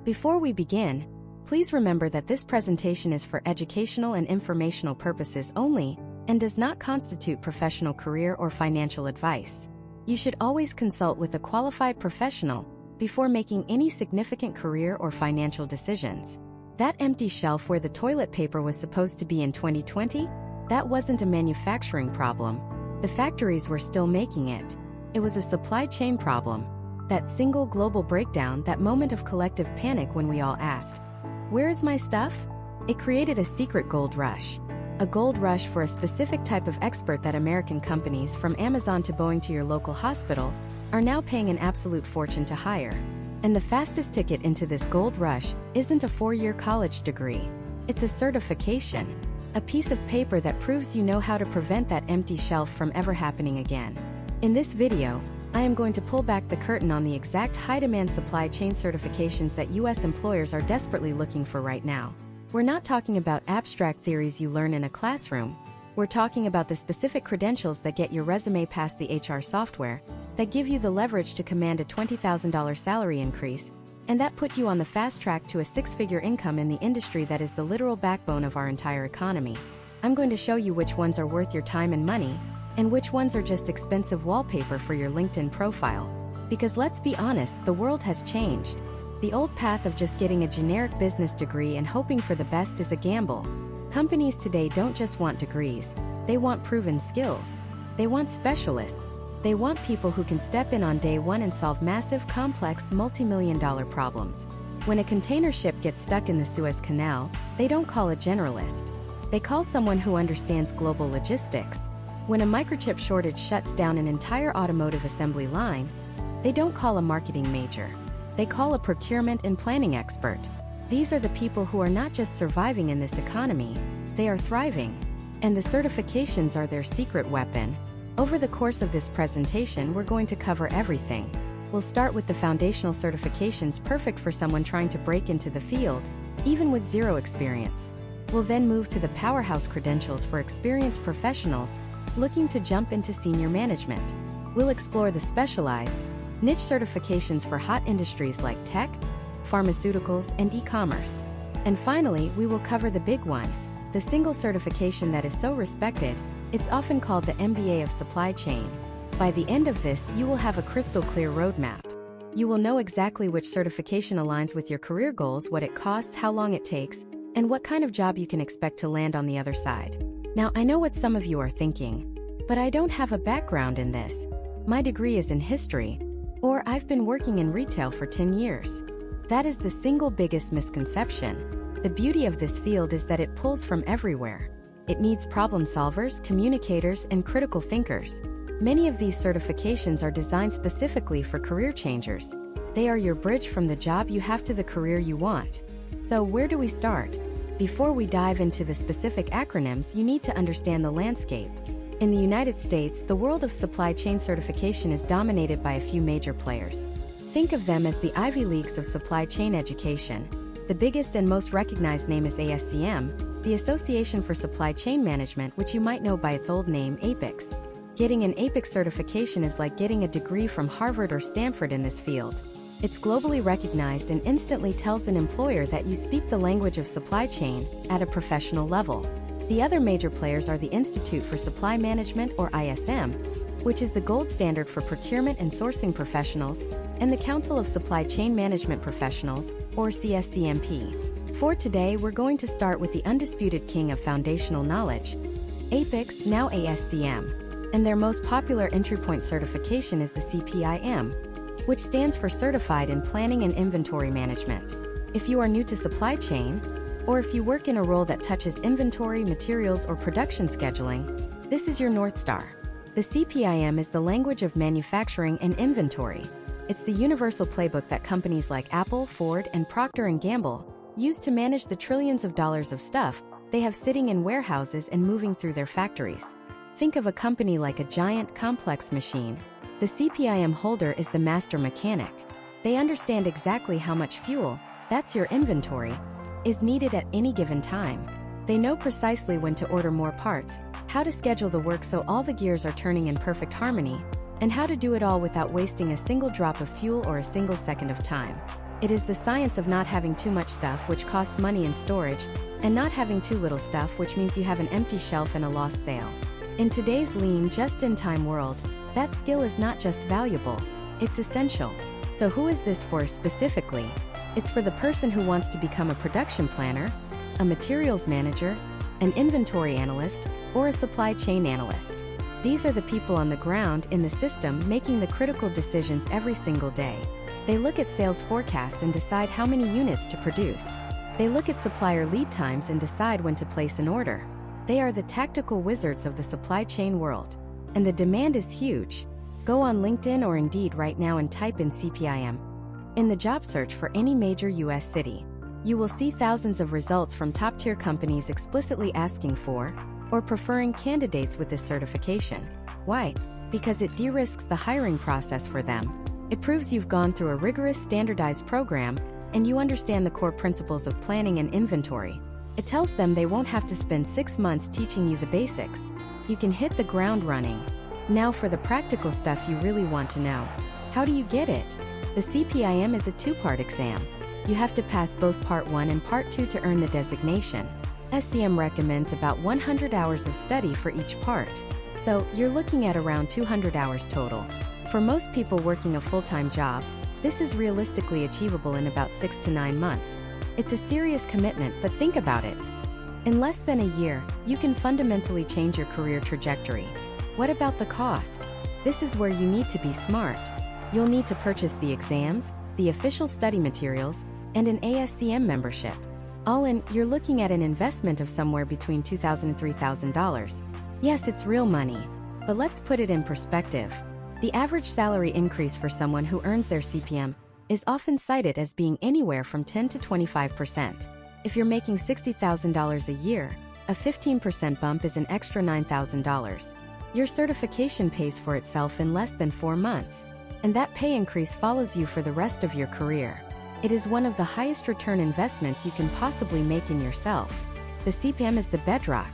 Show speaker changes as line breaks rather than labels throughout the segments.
Before we begin, please remember that this presentation is for educational and informational purposes only and does not constitute professional career or financial advice. You should always consult with a qualified professional before making any significant career or financial decisions. That empty shelf where the toilet paper was supposed to be in 2020? That wasn't a manufacturing problem. The factories were still making it. It was a supply chain problem. That single global breakdown, that moment of collective panic when we all asked, "Where is my stuff?" It created a secret gold rush. A gold rush for a specific type of expert that American companies, from Amazon to Boeing to your local hospital, are now paying an absolute fortune to hire. And the fastest ticket into this gold rush isn't a 4-year college degree. It's a certification. A piece of paper that proves you know how to prevent that empty shelf from ever happening again. In this video, I am going to pull back the curtain on the exact high-demand supply chain certifications that U.S. employers are desperately looking for right now. We're not talking about abstract theories you learn in a classroom. We're talking about the specific credentials that get your resume past the HR software, that give you the leverage to command a $20,000 salary increase, and that put you on the fast track to a 6-figure income in the industry that is the literal backbone of our entire economy. I'm going to show you which ones are worth your time and money, and which ones are just expensive wallpaper for your LinkedIn profile. Because let's be honest, the world has changed. The old path of just getting a generic business degree and hoping for the best is a gamble. Companies today don't just want degrees, they want proven skills. They want specialists. They want people who can step in on day one and solve massive, complex, multi-million-dollar problems. When a container ship gets stuck in the Suez Canal, they don't call a generalist. They call someone who understands global logistics. When a microchip shortage shuts down an entire automotive assembly line, they don't call a marketing major. They call a procurement and planning expert. These are the people who are not just surviving in this economy, they are thriving. And the certifications are their secret weapon. Over the course of this presentation, we're going to cover everything. We'll start with the foundational certifications perfect for someone trying to break into the field, even with zero experience. We'll then move to the powerhouse credentials for experienced professionals looking to jump into senior management. We'll explore the specialized, niche certifications for hot industries like tech, pharmaceuticals, and e-commerce. And finally, we will cover the big one, the single certification that is so respected, it's often called the MBA of supply chain. By the end of this, you will have a crystal clear roadmap. You will know exactly which certification aligns with your career goals, what it costs, how long it takes, and what kind of job you can expect to land on the other side. Now, I know what some of you are thinking, but I don't have a background in this. My degree is in history, or I've been working in retail for 10 years. That is the single biggest misconception. The beauty of this field is that it pulls from everywhere. It needs problem solvers, communicators, and critical thinkers. Many of these certifications are designed specifically for career changers. They are your bridge from the job you have to the career you want. So where do we start? Before we dive into the specific acronyms, you need to understand the landscape. In the United States, the world of supply chain certification is dominated by a few major players. Think of them as the Ivy Leagues of supply chain education. The biggest and most recognized name is ASCM, the Association for Supply Chain Management, which you might know by its old name, APICS. Getting an APICS certification is like getting a degree from Harvard or Stanford in this field. It's globally recognized and instantly tells an employer that you speak the language of supply chain at a professional level. The other major players are the Institute for Supply Management, or ISM, which is the gold standard for procurement and sourcing professionals, and the Council of Supply Chain Management Professionals, or CSCP. For today, we're going to start with the undisputed king of foundational knowledge, APICS, now ASCM, and their most popular entry point certification is the CPIM, which stands for Certified in Planning and Inventory Management. If you are new to supply chain, or if you work in a role that touches inventory, materials, or production scheduling, this is your North Star. The CPIM is the language of manufacturing and inventory. It's the universal playbook that companies like Apple, Ford, and Procter & Gamble use to manage the trillions of dollars of stuff they have sitting in warehouses and moving through their factories. Think of a company like a giant, complex machine. The CPIM holder is the master mechanic. They understand exactly how much fuel, that's your inventory, is needed at any given time. They know precisely when to order more parts, how to schedule the work so all the gears are turning in perfect harmony, and how to do it all without wasting a single drop of fuel or a single second of time. It is the science of not having too much stuff, which costs money in storage, and not having too little stuff, which means you have an empty shelf and a lost sale. In today's lean, just-in-time world, that skill is not just valuable, it's essential. So who is this for specifically? It's for the person who wants to become a production planner, a materials manager, an inventory analyst, or a supply chain analyst. These are the people on the ground in the system making the critical decisions every single day. They look at sales forecasts and decide how many units to produce. They look at supplier lead times and decide when to place an order. They are the tactical wizards of the supply chain world. And the demand is huge. Go on LinkedIn or Indeed right now and type in CPIM. In the job search for any major US city, you will see thousands of results from top-tier companies explicitly asking for or preferring candidates with this certification. Why? Because it de-risks the hiring process for them. It proves you've gone through a rigorous standardized program and you understand the core principles of planning and inventory. It tells them they won't have to spend 6 months teaching you the basics. You can hit the ground running. Now for the practical stuff you really want to know. How do you get it? The CPIM is a 2-part exam. You have to pass both Part 1 and Part 2 to earn the designation. SCM recommends about 100 hours of study for each part. So, you're looking at around 200 hours total. For most people working a full-time job, this is realistically achievable in about 6 to 9 months. It's a serious commitment, but think about it. In less than a year, you can fundamentally change your career trajectory. What about the cost? This is where you need to be smart. You'll need to purchase the exams, the official study materials, and an ASCM membership. All in, you're looking at an investment of somewhere between $2,000 and $3,000. Yes, it's real money. But let's put it in perspective. The average salary increase for someone who earns their CPM is often cited as being anywhere from 10 to 25%. If you're making $60,000 a year, a 15% bump is an extra $9,000. Your certification pays for itself in less than 4 months, and that pay increase follows you for the rest of your career. It is one of the highest return investments you can possibly make in yourself. The CPIM is the bedrock.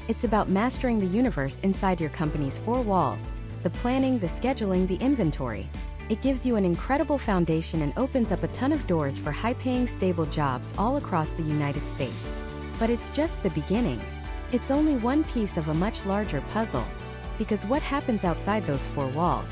It's about mastering the universe inside your company's 4 walls, the planning, the scheduling, the inventory. It gives you an incredible foundation and opens up a ton of doors for high-paying, stable jobs all across the United States. But it's just the beginning. It's only one piece of a much larger puzzle. Because what happens outside those 4 walls?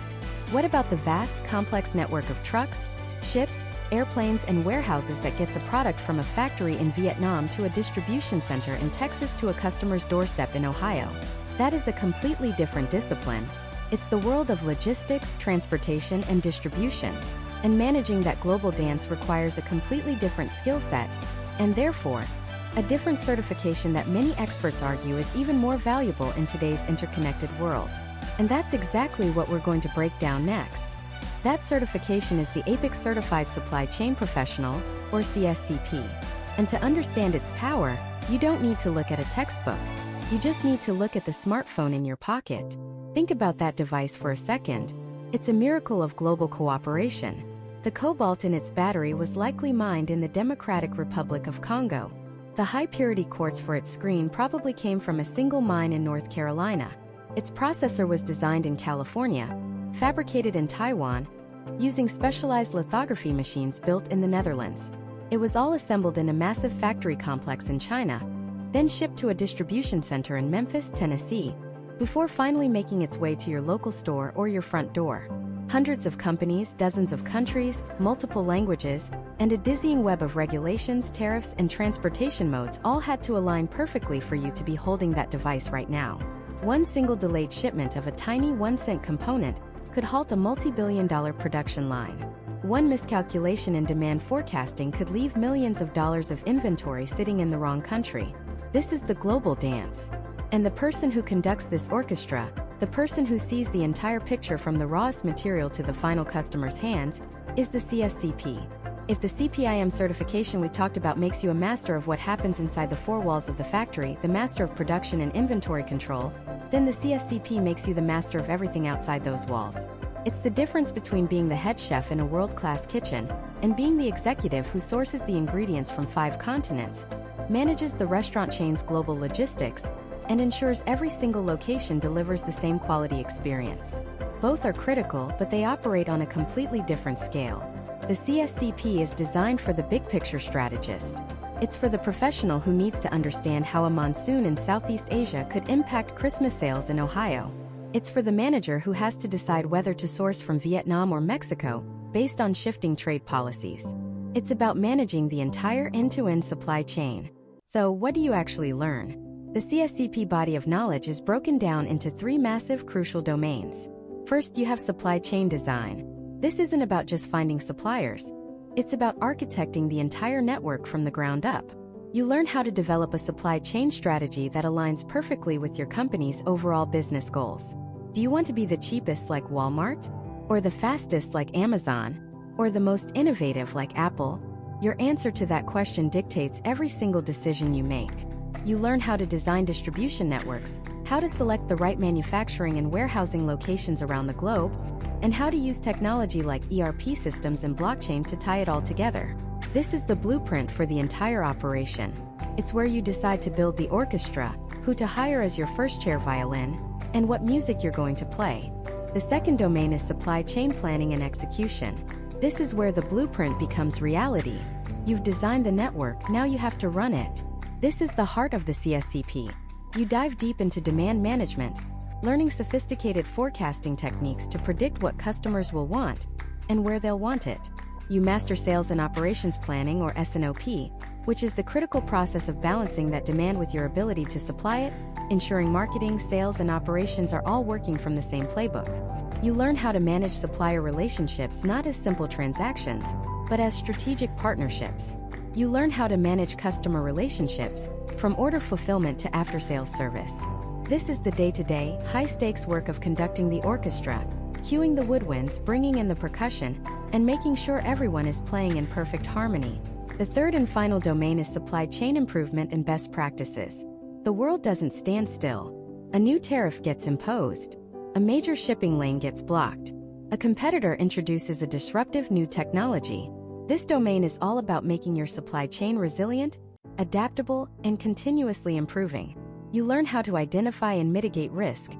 What about the vast, complex network of trucks, ships, airplanes, and warehouses that gets a product from a factory in Vietnam to a distribution center in Texas to a customer's doorstep in Ohio? That is a completely different discipline. It's the world of logistics, transportation, and distribution. And managing that global dance requires a completely different skill set, and therefore, a different certification that many experts argue is even more valuable in today's interconnected world. And that's exactly what we're going to break down next. That certification is the APICS Certified Supply Chain Professional, or CSCP. And to understand its power, you don't need to look at a textbook. You just need to look at the smartphone in your pocket. Think about that device for a second. It's a miracle of global cooperation. The cobalt in its battery was likely mined in the Democratic Republic of Congo. The high-purity quartz for its screen probably came from a single mine in North Carolina. Its processor was designed in California, fabricated in Taiwan, using specialized lithography machines built in the Netherlands. It was all assembled in a massive factory complex in China, then shipped to a distribution center in Memphis, Tennessee, before finally making its way to your local store or your front door. Hundreds of companies, dozens of countries, multiple languages, and a dizzying web of regulations, tariffs, and transportation modes all had to align perfectly for you to be holding that device right now. One single delayed shipment of a tiny 1-cent component could halt a multi-billion-dollar production line. One miscalculation in demand forecasting could leave millions of dollars of inventory sitting in the wrong country. This is the global dance. And the person who conducts this orchestra, the person who sees the entire picture from the rawest material to the final customer's hands, is the CSCP. If the CPIM certification we talked about makes you a master of what happens inside the 4 walls of the factory, the master of production and inventory control, then the CSCP makes you the master of everything outside those walls. It's the difference between being the head chef in a world-class kitchen and being the executive who sources the ingredients from 5 continents, manages the restaurant chain's global logistics, and ensures every single location delivers the same quality experience. Both are critical, but they operate on a completely different scale. The CSCP is designed for the big-picture strategist. It's for the professional who needs to understand how a monsoon in Southeast Asia could impact Christmas sales in Ohio. It's for the manager who has to decide whether to source from Vietnam or Mexico based on shifting trade policies. It's about managing the entire end-to-end supply chain. So, what do you actually learn? The CSCP body of knowledge is broken down into 3 massive crucial domains. First, you have supply chain design. This isn't about just finding suppliers. It's about architecting the entire network from the ground up. You learn how to develop a supply chain strategy that aligns perfectly with your company's overall business goals. Do you want to be the cheapest like Walmart? Or the fastest like Amazon? Or the most innovative like Apple? Your answer to that question dictates every single decision you make. You learn how to design distribution networks, how to select the right manufacturing and warehousing locations around the globe, and how to use technology like ERP systems and blockchain to tie it all together. This is the blueprint for the entire operation. It's where you decide to build the orchestra, who to hire as your first chair violin, and what music you're going to play. The second domain is supply chain planning and execution. This is where the blueprint becomes reality. You've designed the network, now you have to run it. This is the heart of the CSCP. You dive deep into demand management, learning sophisticated forecasting techniques to predict what customers will want and where they'll want it. You master sales and operations planning, or S&OP, which is the critical process of balancing that demand with your ability to supply it, ensuring marketing, sales, and operations are all working from the same playbook. You learn how to manage supplier relationships not as simple transactions, but as strategic partnerships. You learn how to manage customer relationships, from order fulfillment to after-sales service. This is the day-to-day, high-stakes work of conducting the orchestra, cueing the woodwinds, bringing in the percussion, and making sure everyone is playing in perfect harmony. The third and final domain is supply chain improvement and best practices. The world doesn't stand still. A new tariff gets imposed. A major shipping lane gets blocked. A competitor introduces a disruptive new technology. This domain is all about making your supply chain resilient, adaptable, and continuously improving. You learn how to identify and mitigate risk,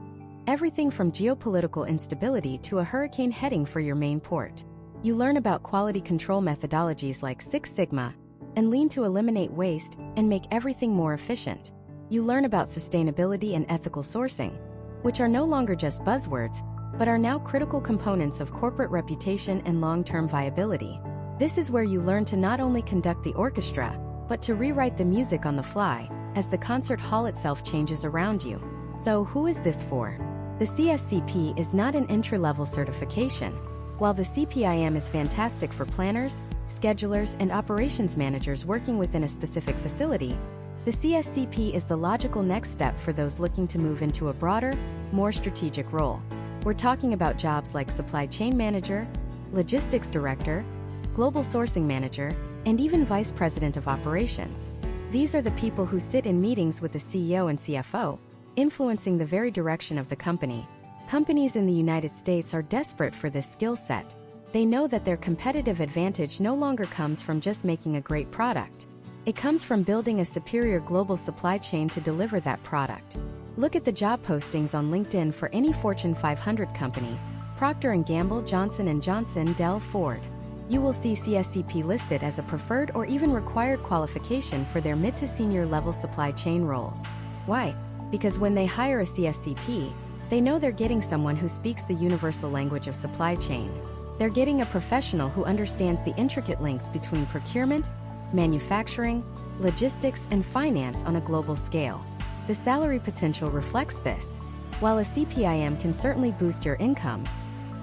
everything from geopolitical instability to a hurricane heading for your main port. You learn about quality control methodologies like Six Sigma and Lean to eliminate waste and make everything more efficient. You learn about sustainability and ethical sourcing, which are no longer just buzzwords, but are now critical components of corporate reputation and long-term viability. This is where you learn to not only conduct the orchestra, but to rewrite the music on the fly, as the concert hall itself changes around you. So who is this for? The CSCP is not an entry-level certification. While the CPIM is fantastic for planners, schedulers, and operations managers working within a specific facility, the CSCP is the logical next step for those looking to move into a broader, more strategic role. We're talking about jobs like supply chain manager, logistics director, global sourcing manager, and even vice president of operations. These are the people who sit in meetings with the CEO and CFO, influencing the very direction of the company. Companies in the United States are desperate for this skill set. They know that their competitive advantage no longer comes from just making a great product. It comes from building a superior global supply chain to deliver that product. Look at the job postings on LinkedIn for any Fortune 500 company: Procter & Gamble, Johnson & Johnson, Dell, Ford. You will see CSCP listed as a preferred or even required qualification for their mid to senior level supply chain roles. Why? Because when they hire a CSCP, they know they're getting someone who speaks the universal language of supply chain. They're getting a professional who understands the intricate links between procurement, manufacturing, logistics, and finance on a global scale. The salary potential reflects this. While a CPIM can certainly boost your income,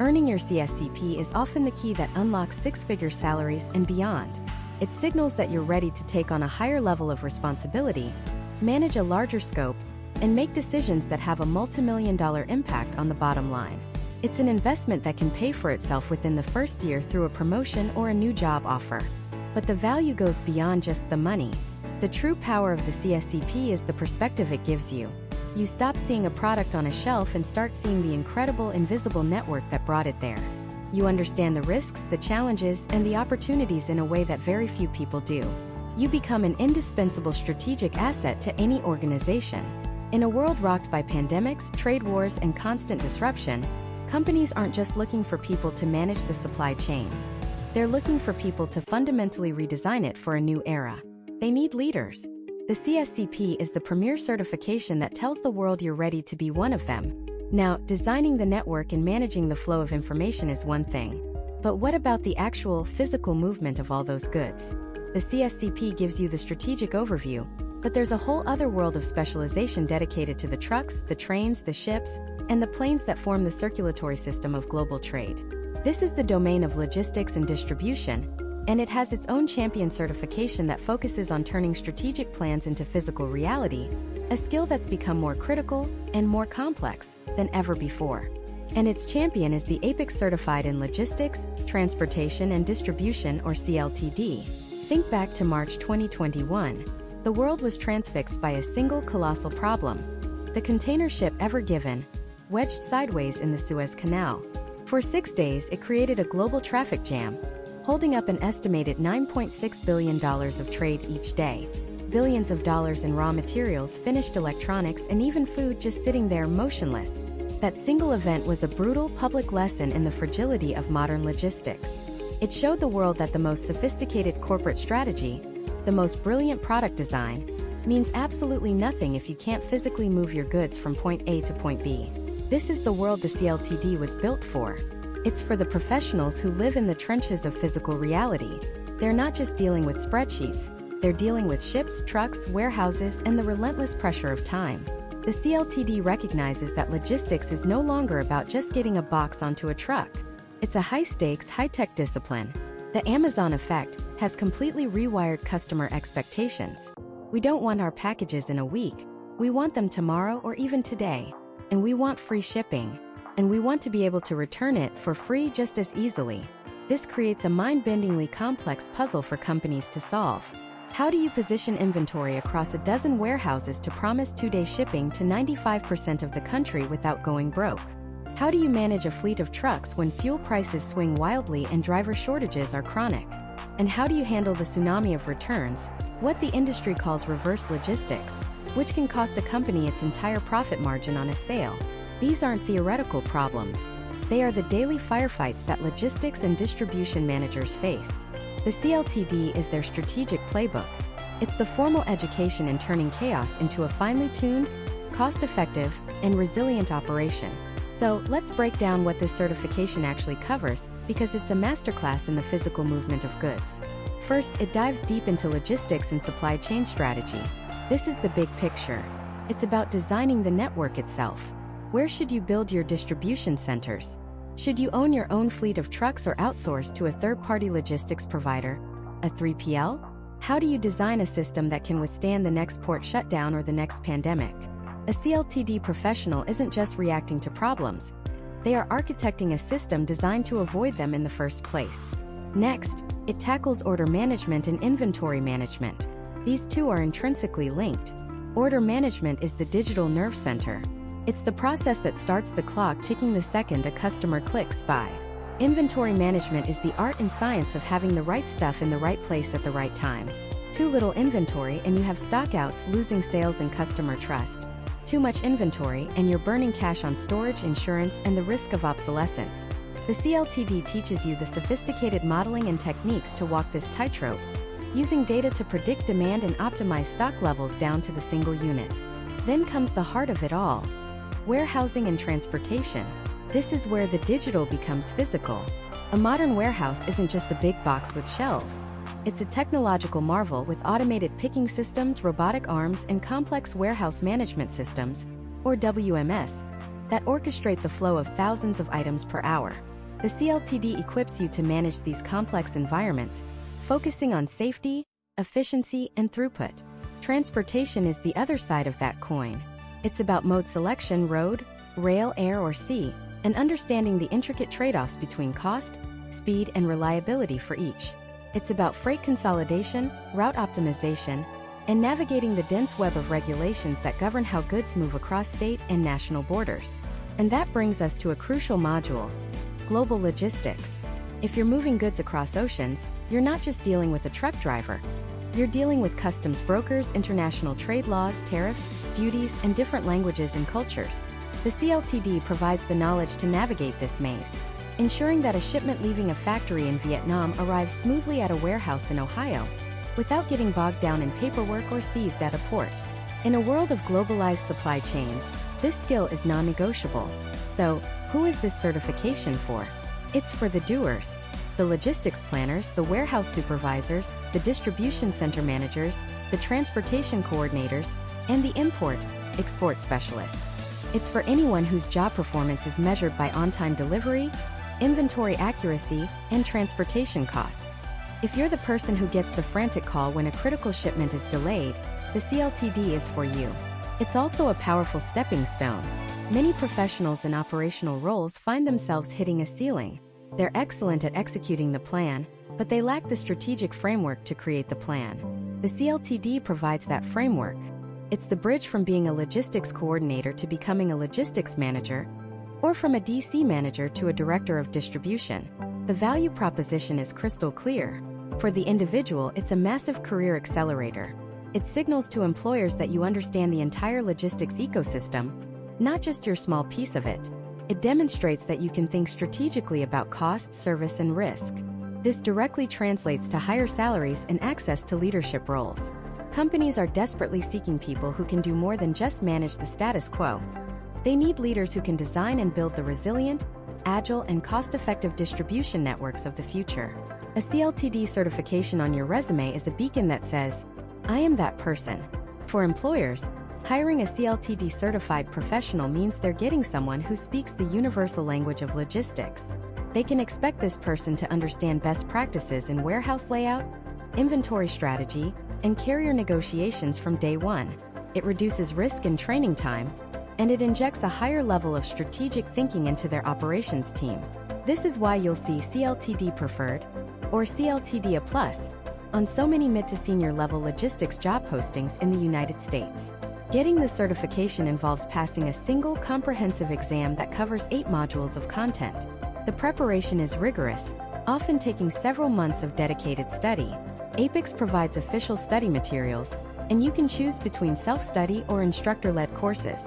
earning your CSCP is often the key that unlocks six-figure salaries and beyond. It signals that you're ready to take on a higher level of responsibility, manage a larger scope, and make decisions that have a multi-million-dollar impact on the bottom line. It's an investment that can pay for itself within the first year through a promotion or a new job offer. But the value goes beyond just the money. The true power of the CSCP is the perspective it gives you. You stop seeing a product on a shelf and start seeing the incredible invisible network that brought it there. You understand the risks, the challenges, and the opportunities in a way that very few people do. You become an indispensable strategic asset to any organization. In a world rocked by pandemics, trade wars, and constant disruption, companies aren't just looking for people to manage the supply chain. They're looking for people to fundamentally redesign it for a new era. They need leaders. The CSCP is the premier certification that tells the world you're ready to be one of them. Now, designing the network and managing the flow of information is one thing. But what about the actual physical movement of all those goods? The CSCP gives you the strategic overview, but there's a whole other world of specialization dedicated to the trucks, the trains, the ships, and the planes that form the circulatory system of global trade. This is the domain of logistics and distribution, and it has its own champion certification that focuses on turning strategic plans into physical reality, a skill that's become more critical and more complex than ever before. And its champion is the APICS Certified in Logistics, Transportation and Distribution, or CLTD. Think back to March 2021. The world was transfixed by a single colossal problem. The container ship Ever Given, wedged sideways in the Suez Canal. For 6 days, it created a global traffic jam, holding up an estimated $9.6 billion of trade each day. Billions of dollars in raw materials, finished electronics, and even food just sitting there motionless. That single event was a brutal public lesson in the fragility of modern logistics. It showed the world that the most sophisticated corporate strategy, the most brilliant product design, means absolutely nothing if you can't physically move your goods from point A to point B. This is the world the CLTD was built for. It's for the professionals who live in the trenches of physical reality. They're not just dealing with spreadsheets, they're dealing with ships, trucks, warehouses, and the relentless pressure of time. The CLTD recognizes that logistics is no longer about just getting a box onto a truck. It's a high-stakes, high-tech discipline. The Amazon effect has completely rewired customer expectations. We don't want our packages in a week. We want them tomorrow or even today. And we want free shipping. And we want to be able to return it for free just as easily. This creates a mind-bendingly complex puzzle for companies to solve. How do you position inventory across a dozen warehouses to promise 2-day shipping to 95% of the country without going broke? How do you manage a fleet of trucks when fuel prices swing wildly and driver shortages are chronic? And how do you handle the tsunami of returns, what the industry calls reverse logistics, which can cost a company its entire profit margin on a sale? These aren't theoretical problems. They are the daily firefights that logistics and distribution managers face. The CLTD is their strategic playbook. It's the formal education in turning chaos into a finely tuned, cost-effective, and resilient operation. So let's break down what this certification actually covers, because it's a masterclass in the physical movement of goods. First, it dives deep into logistics and supply chain strategy. This is the big picture. It's about designing the network itself. Where should you build your distribution centers? Should you own your own fleet of trucks or outsource to a third-party logistics provider, a 3PL? How do you design a system that can withstand the next port shutdown or the next pandemic? A CLTD professional isn't just reacting to problems. They are architecting a system designed to avoid them in the first place. Next, it tackles order management and inventory management. These two are intrinsically linked. Order management is the digital nerve center. It's the process that starts the clock ticking the second a customer clicks buy. Inventory management is the art and science of having the right stuff in the right place at the right time. Too little inventory and you have stockouts, losing sales and customer trust. Too much inventory and you're burning cash on storage, insurance, and the risk of obsolescence. The CLTD teaches you the sophisticated modeling and techniques to walk this tightrope, using data to predict demand and optimize stock levels down to the single unit. Then comes the heart of it all. Warehousing and transportation. This is where the digital becomes physical. A modern warehouse isn't just a big box with shelves. It's a technological marvel with automated picking systems, robotic arms, and complex warehouse management systems, or WMS, that orchestrate the flow of thousands of items per hour. The CLTD equips you to manage these complex environments, focusing on safety, efficiency, and throughput. Transportation is the other side of that coin. It's about mode selection, road, rail, air, or sea, and understanding the intricate trade-offs between cost, speed, and reliability for each. It's about freight consolidation, route optimization, and navigating the dense web of regulations that govern how goods move across state and national borders. And that brings us to a crucial module: global logistics. If you're moving goods across oceans, you're not just dealing with a truck driver. You're dealing with customs brokers, international trade laws, tariffs, duties, and different languages and cultures. The CLTD provides the knowledge to navigate this maze. ensuring that a shipment leaving a factory in Vietnam arrives smoothly at a warehouse in Ohio, without getting bogged down in paperwork or seized at a port. In a world of globalized supply chains, this skill is non-negotiable. So, who is this certification for? It's for the doers. The logistics planners, the warehouse supervisors, the distribution center managers, the transportation coordinators, and the import-export specialists. It's for anyone whose job performance is measured by on-time delivery, inventory accuracy, and transportation costs. If you're the person who gets the frantic call when a critical shipment is delayed, the CLTD is for you. It's also a powerful stepping stone. Many professionals in operational roles find themselves hitting a ceiling. They're excellent at executing the plan, but they lack the strategic framework to create the plan. The CLTD provides that framework. It's the bridge from being a logistics coordinator to becoming a logistics manager, or from a DC manager to a director of distribution. The value proposition is crystal clear. For the individual, it's a massive career accelerator. It signals to employers that you understand the entire logistics ecosystem, not just your small piece of it. It demonstrates that you can think strategically about cost, service, and risk. This directly translates to higher salaries and access to leadership roles. Companies are desperately seeking people who can do more than just manage the status quo. They need leaders who can design and build the resilient, agile, and cost-effective distribution networks of the future. A CLTD certification on your resume is a beacon that says, "I am that person." For employers, hiring a CLTD certified professional means they're getting someone who speaks the universal language of logistics. They can expect this person to understand best practices in warehouse layout, inventory strategy, and carrier negotiations from day one. It reduces risk and training time, and it injects a higher level of strategic thinking into their operations team. This is why you'll see CLTD Preferred, or CLTD A+, on so many mid to senior level logistics job postings in the United States. Getting the certification involves passing a single comprehensive exam that covers 8 modules of content. The preparation is rigorous, often taking several months of dedicated study. APICS provides official study materials, and you can choose between self-study or instructor-led courses.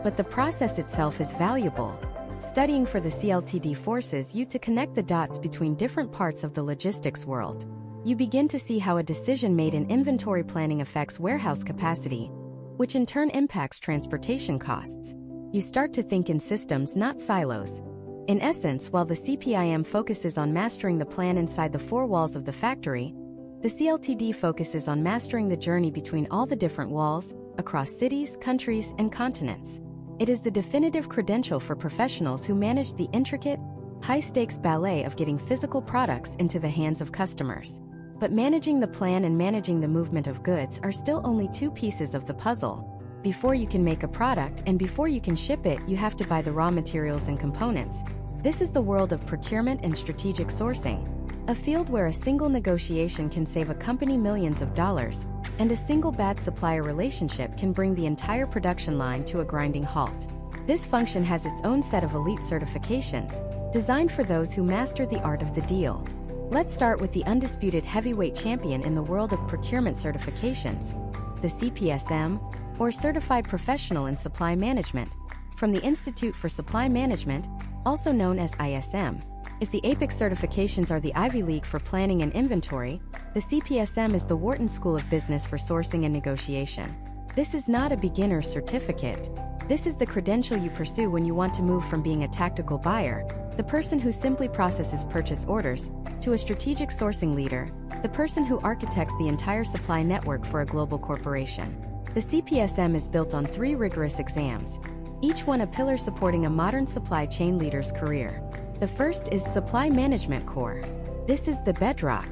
But the process itself is valuable. Studying for the CLTD forces you to connect the dots between different parts of the logistics world. You begin to see how a decision made in inventory planning affects warehouse capacity, which in turn impacts transportation costs. You start to think in systems, not silos. In essence, while the CPIM focuses on mastering the plan inside the 4 walls of the factory, the CLTD focuses on mastering the journey between all the different walls, across cities, countries, and continents. It is the definitive credential for professionals who manage the intricate, high-stakes ballet of getting physical products into the hands of customers. But managing the plan and managing the movement of goods are still only 2 pieces of the puzzle. Before you can make a product and before you can ship it, you have to buy the raw materials and components. This is the world of procurement and strategic sourcing, a field where a single negotiation can save a company millions of dollars, and a single bad supplier relationship can bring the entire production line to a grinding halt. This function has its own set of elite certifications, designed for those who master the art of the deal. Let's start with the undisputed heavyweight champion in the world of procurement certifications, the CPSM, or Certified Professional in Supply Management, from the Institute for Supply Management, also known as ISM. If the APICS certifications are the Ivy League for planning and inventory, the CPSM is the Wharton School of Business for sourcing and negotiation. This is not a beginner's certificate. This is the credential you pursue when you want to move from being a tactical buyer, the person who simply processes purchase orders, to a strategic sourcing leader, the person who architects the entire supply network for a global corporation. The CPSM is built on 3 rigorous exams, each one a pillar supporting a modern supply chain leader's career. The first is Supply Management Core. This is the bedrock.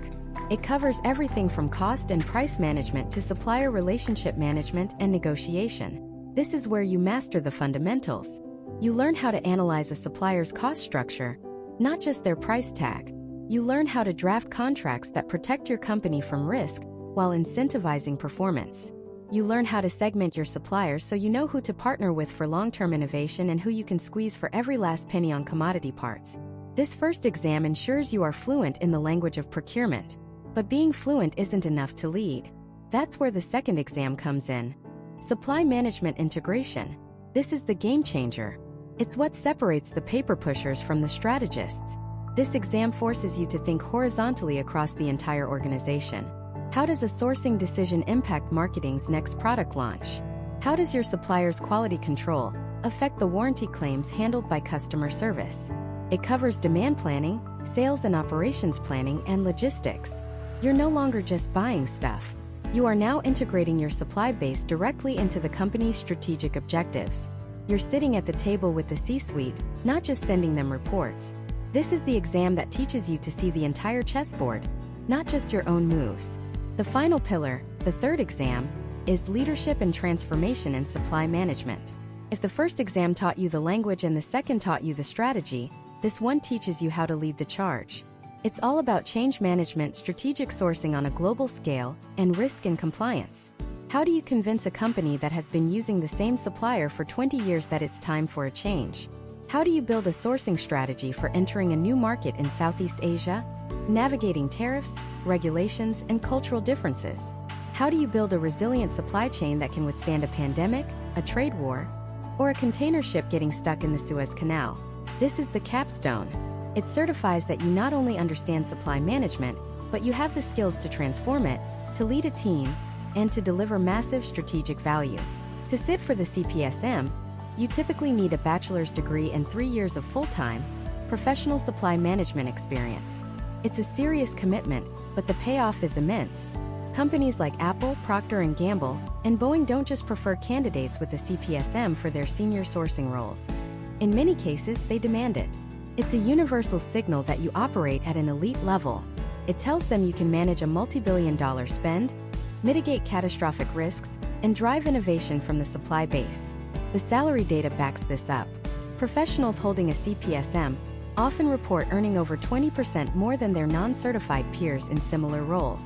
It covers everything from cost and price management to supplier relationship management and negotiation. This is where you master the fundamentals. You learn how to analyze a supplier's cost structure, not just their price tag. You learn how to draft contracts that protect your company from risk while incentivizing performance. You learn how to segment your suppliers so you know who to partner with for long-term innovation and who you can squeeze for every last penny on commodity parts. This first exam ensures you are fluent in the language of procurement. But being fluent isn't enough to lead. That's where the second exam comes in. Supply Management Integration. This is the game changer. It's what separates the paper pushers from the strategists. This exam forces you to think horizontally across the entire organization. How does a sourcing decision impact marketing's next product launch? How does your supplier's quality control affect the warranty claims handled by customer service? It covers demand planning, sales and operations planning, and logistics. You're no longer just buying stuff. You are now integrating your supply base directly into the company's strategic objectives. You're sitting at the table with the C-suite, not just sending them reports. This is the exam that teaches you to see the entire chessboard, not just your own moves. The final pillar, the third exam, is leadership and transformation in supply management. If the first exam taught you the language and the second taught you the strategy, this one teaches you how to lead the charge. It's all about change management, strategic sourcing on a global scale, and risk and compliance. How do you convince a company that has been using the same supplier for 20 years that it's time for a change? How do you build a sourcing strategy for entering a new market in Southeast Asia? Navigating tariffs, regulations, and cultural differences. How do you build a resilient supply chain that can withstand a pandemic, a trade war, or a container ship getting stuck in the Suez Canal? This is the capstone. It certifies that you not only understand supply management, but you have the skills to transform it, to lead a team, and to deliver massive strategic value. To sit for the CPSM, you typically need a bachelor's degree and 3 years of full-time, professional supply management experience. It's a serious commitment, but the payoff is immense. Companies like Apple, Procter & Gamble, and Boeing don't just prefer candidates with a CPSM for their senior sourcing roles. In many cases, they demand it. It's a universal signal that you operate at an elite level. It tells them you can manage a multi-billion-dollar spend, mitigate catastrophic risks, and drive innovation from the supply base. The salary data backs this up. Professionals holding a CPSM often report earning over 20% more than their non-certified peers in similar roles.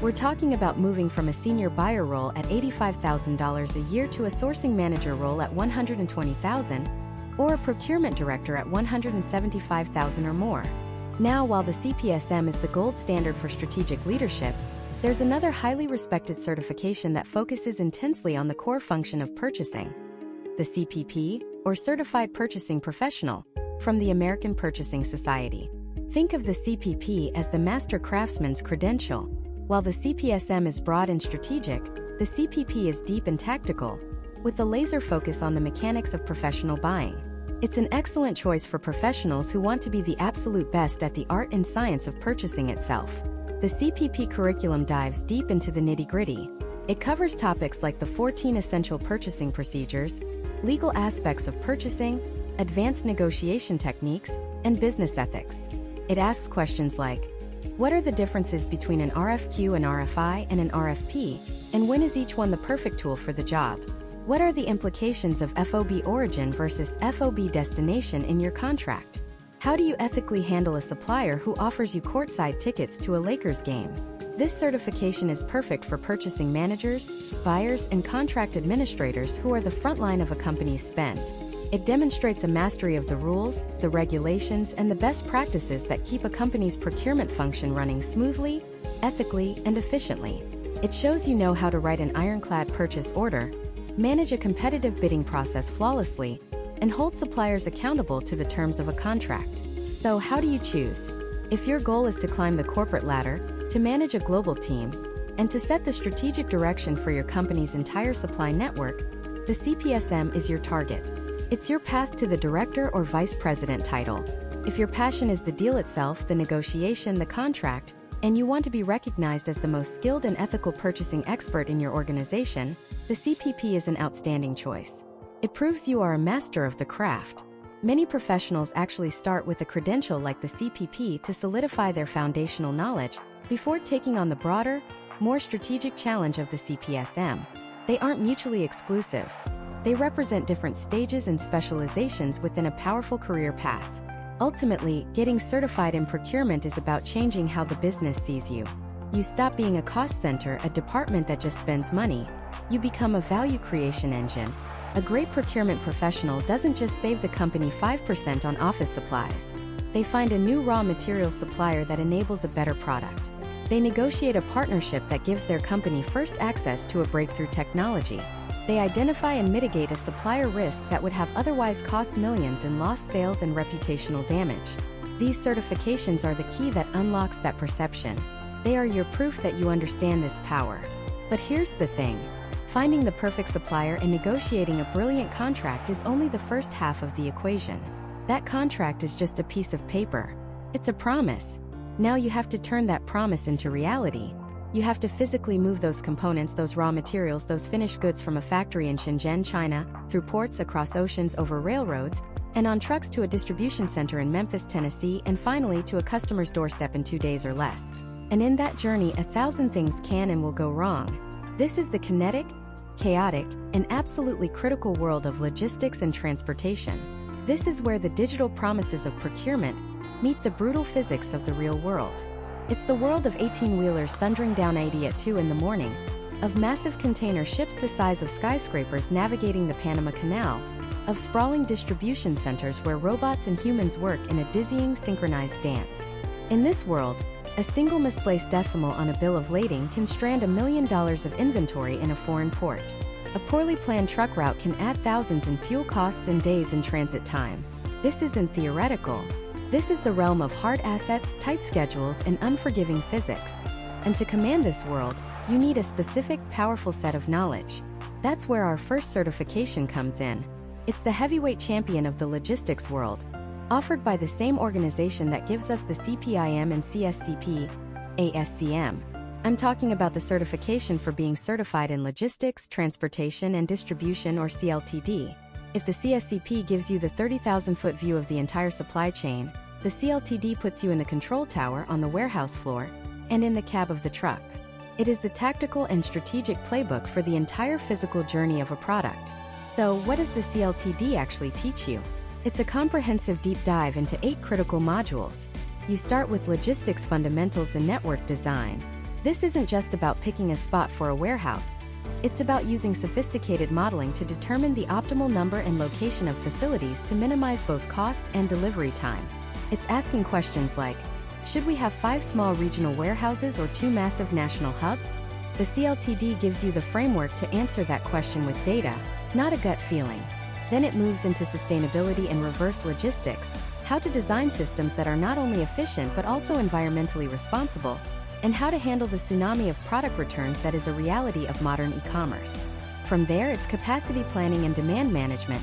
We're talking about moving from a senior buyer role at $85,000 a year to a sourcing manager role at $120,000, or a procurement director at $175,000 or more. Now, while the CPSM is the gold standard for strategic leadership, there's another highly respected certification that focuses intensely on the core function of purchasing. The CPP, or Certified Purchasing Professional, from the American Purchasing Society. Think of the CPP as the master craftsman's credential. While the CPSM is broad and strategic, the CPP is deep and tactical, with a laser focus on the mechanics of professional buying. It's an excellent choice for professionals who want to be the absolute best at the art and science of purchasing itself. The CPP curriculum dives deep into the nitty-gritty. It covers topics like the 14 essential purchasing procedures, legal aspects of purchasing, advanced negotiation techniques, and business ethics. It asks questions like, what are the differences between an RFQ, an RFI, and an RFP, and when is each one the perfect tool for the job? What are the implications of FOB origin versus FOB destination in your contract? How do you ethically handle a supplier who offers you courtside tickets to a Lakers game? This certification is perfect for purchasing managers, buyers, and contract administrators who are the front line of a company's spend. It demonstrates a mastery of the rules, the regulations, and the best practices that keep a company's procurement function running smoothly, ethically, and efficiently. It shows you know how to write an ironclad purchase order, manage a competitive bidding process flawlessly, and hold suppliers accountable to the terms of a contract. So how do you choose? If your goal is to climb the corporate ladder, to manage a global team, and to set the strategic direction for your company's entire supply network, the CPSM is your target. It's your path to the director or vice president title. If your passion is the deal itself, the negotiation, the contract, and you want to be recognized as the most skilled and ethical purchasing expert in your organization, the CPP is an outstanding choice. It proves you are a master of the craft. Many professionals actually start with a credential like the CPP to solidify their foundational knowledge before taking on the broader, more strategic challenge of the CPSM. They aren't mutually exclusive. They represent different stages and specializations within a powerful career path. Ultimately, getting certified in procurement is about changing how the business sees you. You stop being a cost center, a department that just spends money. You become a value creation engine. A great procurement professional doesn't just save the company 5% on office supplies. They find a new raw material supplier that enables a better product. They negotiate a partnership that gives their company first access to a breakthrough technology. They identify and mitigate a supplier risk that would have otherwise cost millions in lost sales and reputational damage. These certifications are the key that unlocks that perception. They are your proof that you understand this power. But here's the thing. Finding the perfect supplier and negotiating a brilliant contract is only the first half of the equation. That contract is just a piece of paper. It's a promise. Now you have to turn that promise into reality. You have to physically move those components, those raw materials, those finished goods from a factory in Shenzhen, China, through ports, across oceans, over railroads, and on trucks to a distribution center in Memphis, Tennessee, and finally to a customer's doorstep in 2 days or less. And in that journey, 1,000 things can and will go wrong. This is the kinetic, chaotic, and absolutely critical world of logistics and transportation. This is where the digital promises of procurement meet the brutal physics of the real world. It's the world of 18-wheelers thundering down 80 at 2 in the morning, of massive container ships the size of skyscrapers navigating the Panama Canal, of sprawling distribution centers where robots and humans work in a dizzying synchronized dance. In this world, a single misplaced decimal on a bill of lading can strand $1 million of inventory in a foreign port. A poorly planned truck route can add thousands in fuel costs and days in transit time. This isn't theoretical. This is the realm of hard assets, tight schedules, and unforgiving physics. And to command this world, you need a specific, powerful set of knowledge. That's where our first certification comes in. It's the heavyweight champion of the logistics world, offered by the same organization that gives us the CPIM and CSCP, ASCM. I'm talking about the certification for being certified in logistics, transportation, and distribution, or CLTD. If the CSCP gives you the 30,000-foot view of the entire supply chain, the CLTD puts you in the control tower on the warehouse floor and in the cab of the truck. It is the tactical and strategic playbook for the entire physical journey of a product. So, what does the CLTD actually teach you? It's a comprehensive deep dive into 8 critical modules. You start with logistics fundamentals and network design. This isn't just about picking a spot for a warehouse. It's about using sophisticated modeling to determine the optimal number and location of facilities to minimize both cost and delivery time. It's asking questions like, should we have 5 small regional warehouses or 2 massive national hubs? The CLTD gives you the framework to answer that question with data, not a gut feeling. Then it moves into sustainability and reverse logistics, how to design systems that are not only efficient but also environmentally responsible, and how to handle the tsunami of product returns that is a reality of modern e-commerce. From there, it's capacity planning and demand management,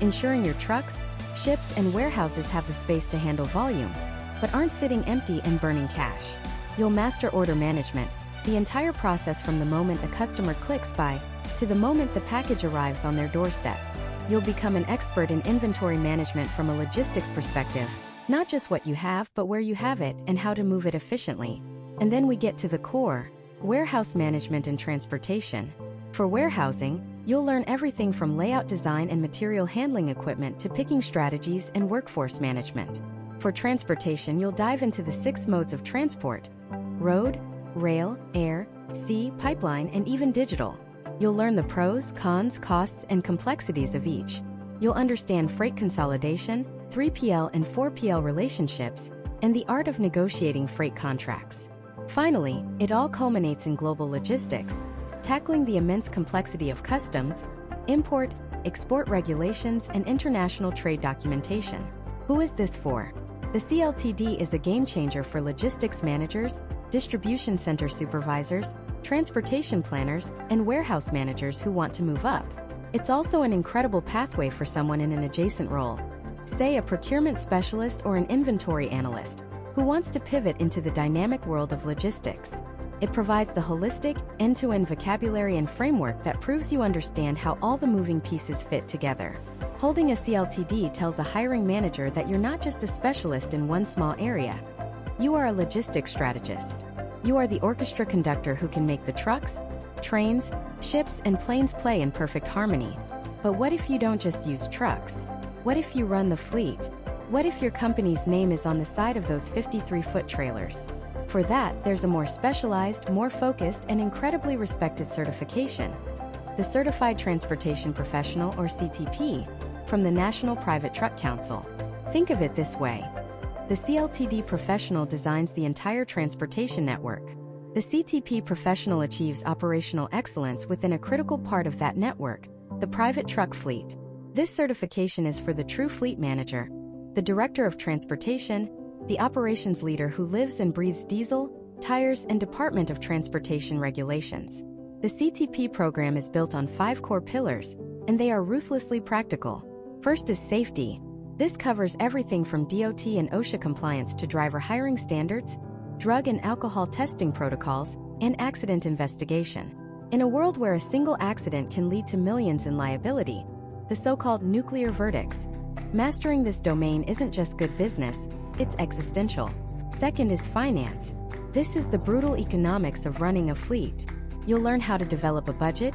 ensuring your trucks, ships, and warehouses have the space to handle volume, but aren't sitting empty and burning cash. You'll master order management, the entire process from the moment a customer clicks buy to the moment the package arrives on their doorstep. You'll become an expert in inventory management from a logistics perspective, not just what you have, but where you have it and how to move it efficiently. And then we get to the core, warehouse management and transportation. For warehousing, you'll learn everything from layout design and material handling equipment to picking strategies and workforce management. For transportation, you'll dive into the 6 modes of transport: road, rail, air, sea, pipeline, and even digital. You'll learn the pros, cons, costs, and complexities of each. You'll understand freight consolidation, 3PL and 4PL relationships, and the art of negotiating freight contracts. Finally, it all culminates in global logistics, tackling the immense complexity of customs, import, export regulations, and international trade documentation. Who is this for? The CLTD is a game changer for logistics managers, distribution center supervisors, transportation planners, and warehouse managers who want to move up. It's also an incredible pathway for someone in an adjacent role, say a procurement specialist or an inventory analyst, who wants to pivot into the dynamic world of logistics. It provides the holistic, end-to-end vocabulary and framework that proves you understand how all the moving pieces fit together. Holding a CLTD tells a hiring manager that you're not just a specialist in one small area. You are a logistics strategist. You are the orchestra conductor who can make the trucks, trains, ships, and planes play in perfect harmony. But what if you don't just use trucks? What if you run the fleet? What if your company's name is on the side of those 53-foot trailers? For that, there's a more specialized, more focused, and incredibly respected certification. The Certified Transportation Professional, or CTP, from the National Private Truck Council. Think of it this way. The CLTD professional designs the entire transportation network. The CTP professional achieves operational excellence within a critical part of that network, the private truck fleet. This certification is for the true fleet manager, the director of transportation, the operations leader who lives and breathes diesel, tires, and Department of Transportation regulations. The CTP program is built on 5 core pillars, and they are ruthlessly practical. First is safety. This covers everything from DOT and OSHA compliance to driver hiring standards, drug and alcohol testing protocols, and accident investigation. In a world where a single accident can lead to millions in liability, the so-called nuclear verdicts, mastering this domain isn't just good business, it's existential. Second is finance. This is the brutal economics of running a fleet. You'll learn how to develop a budget,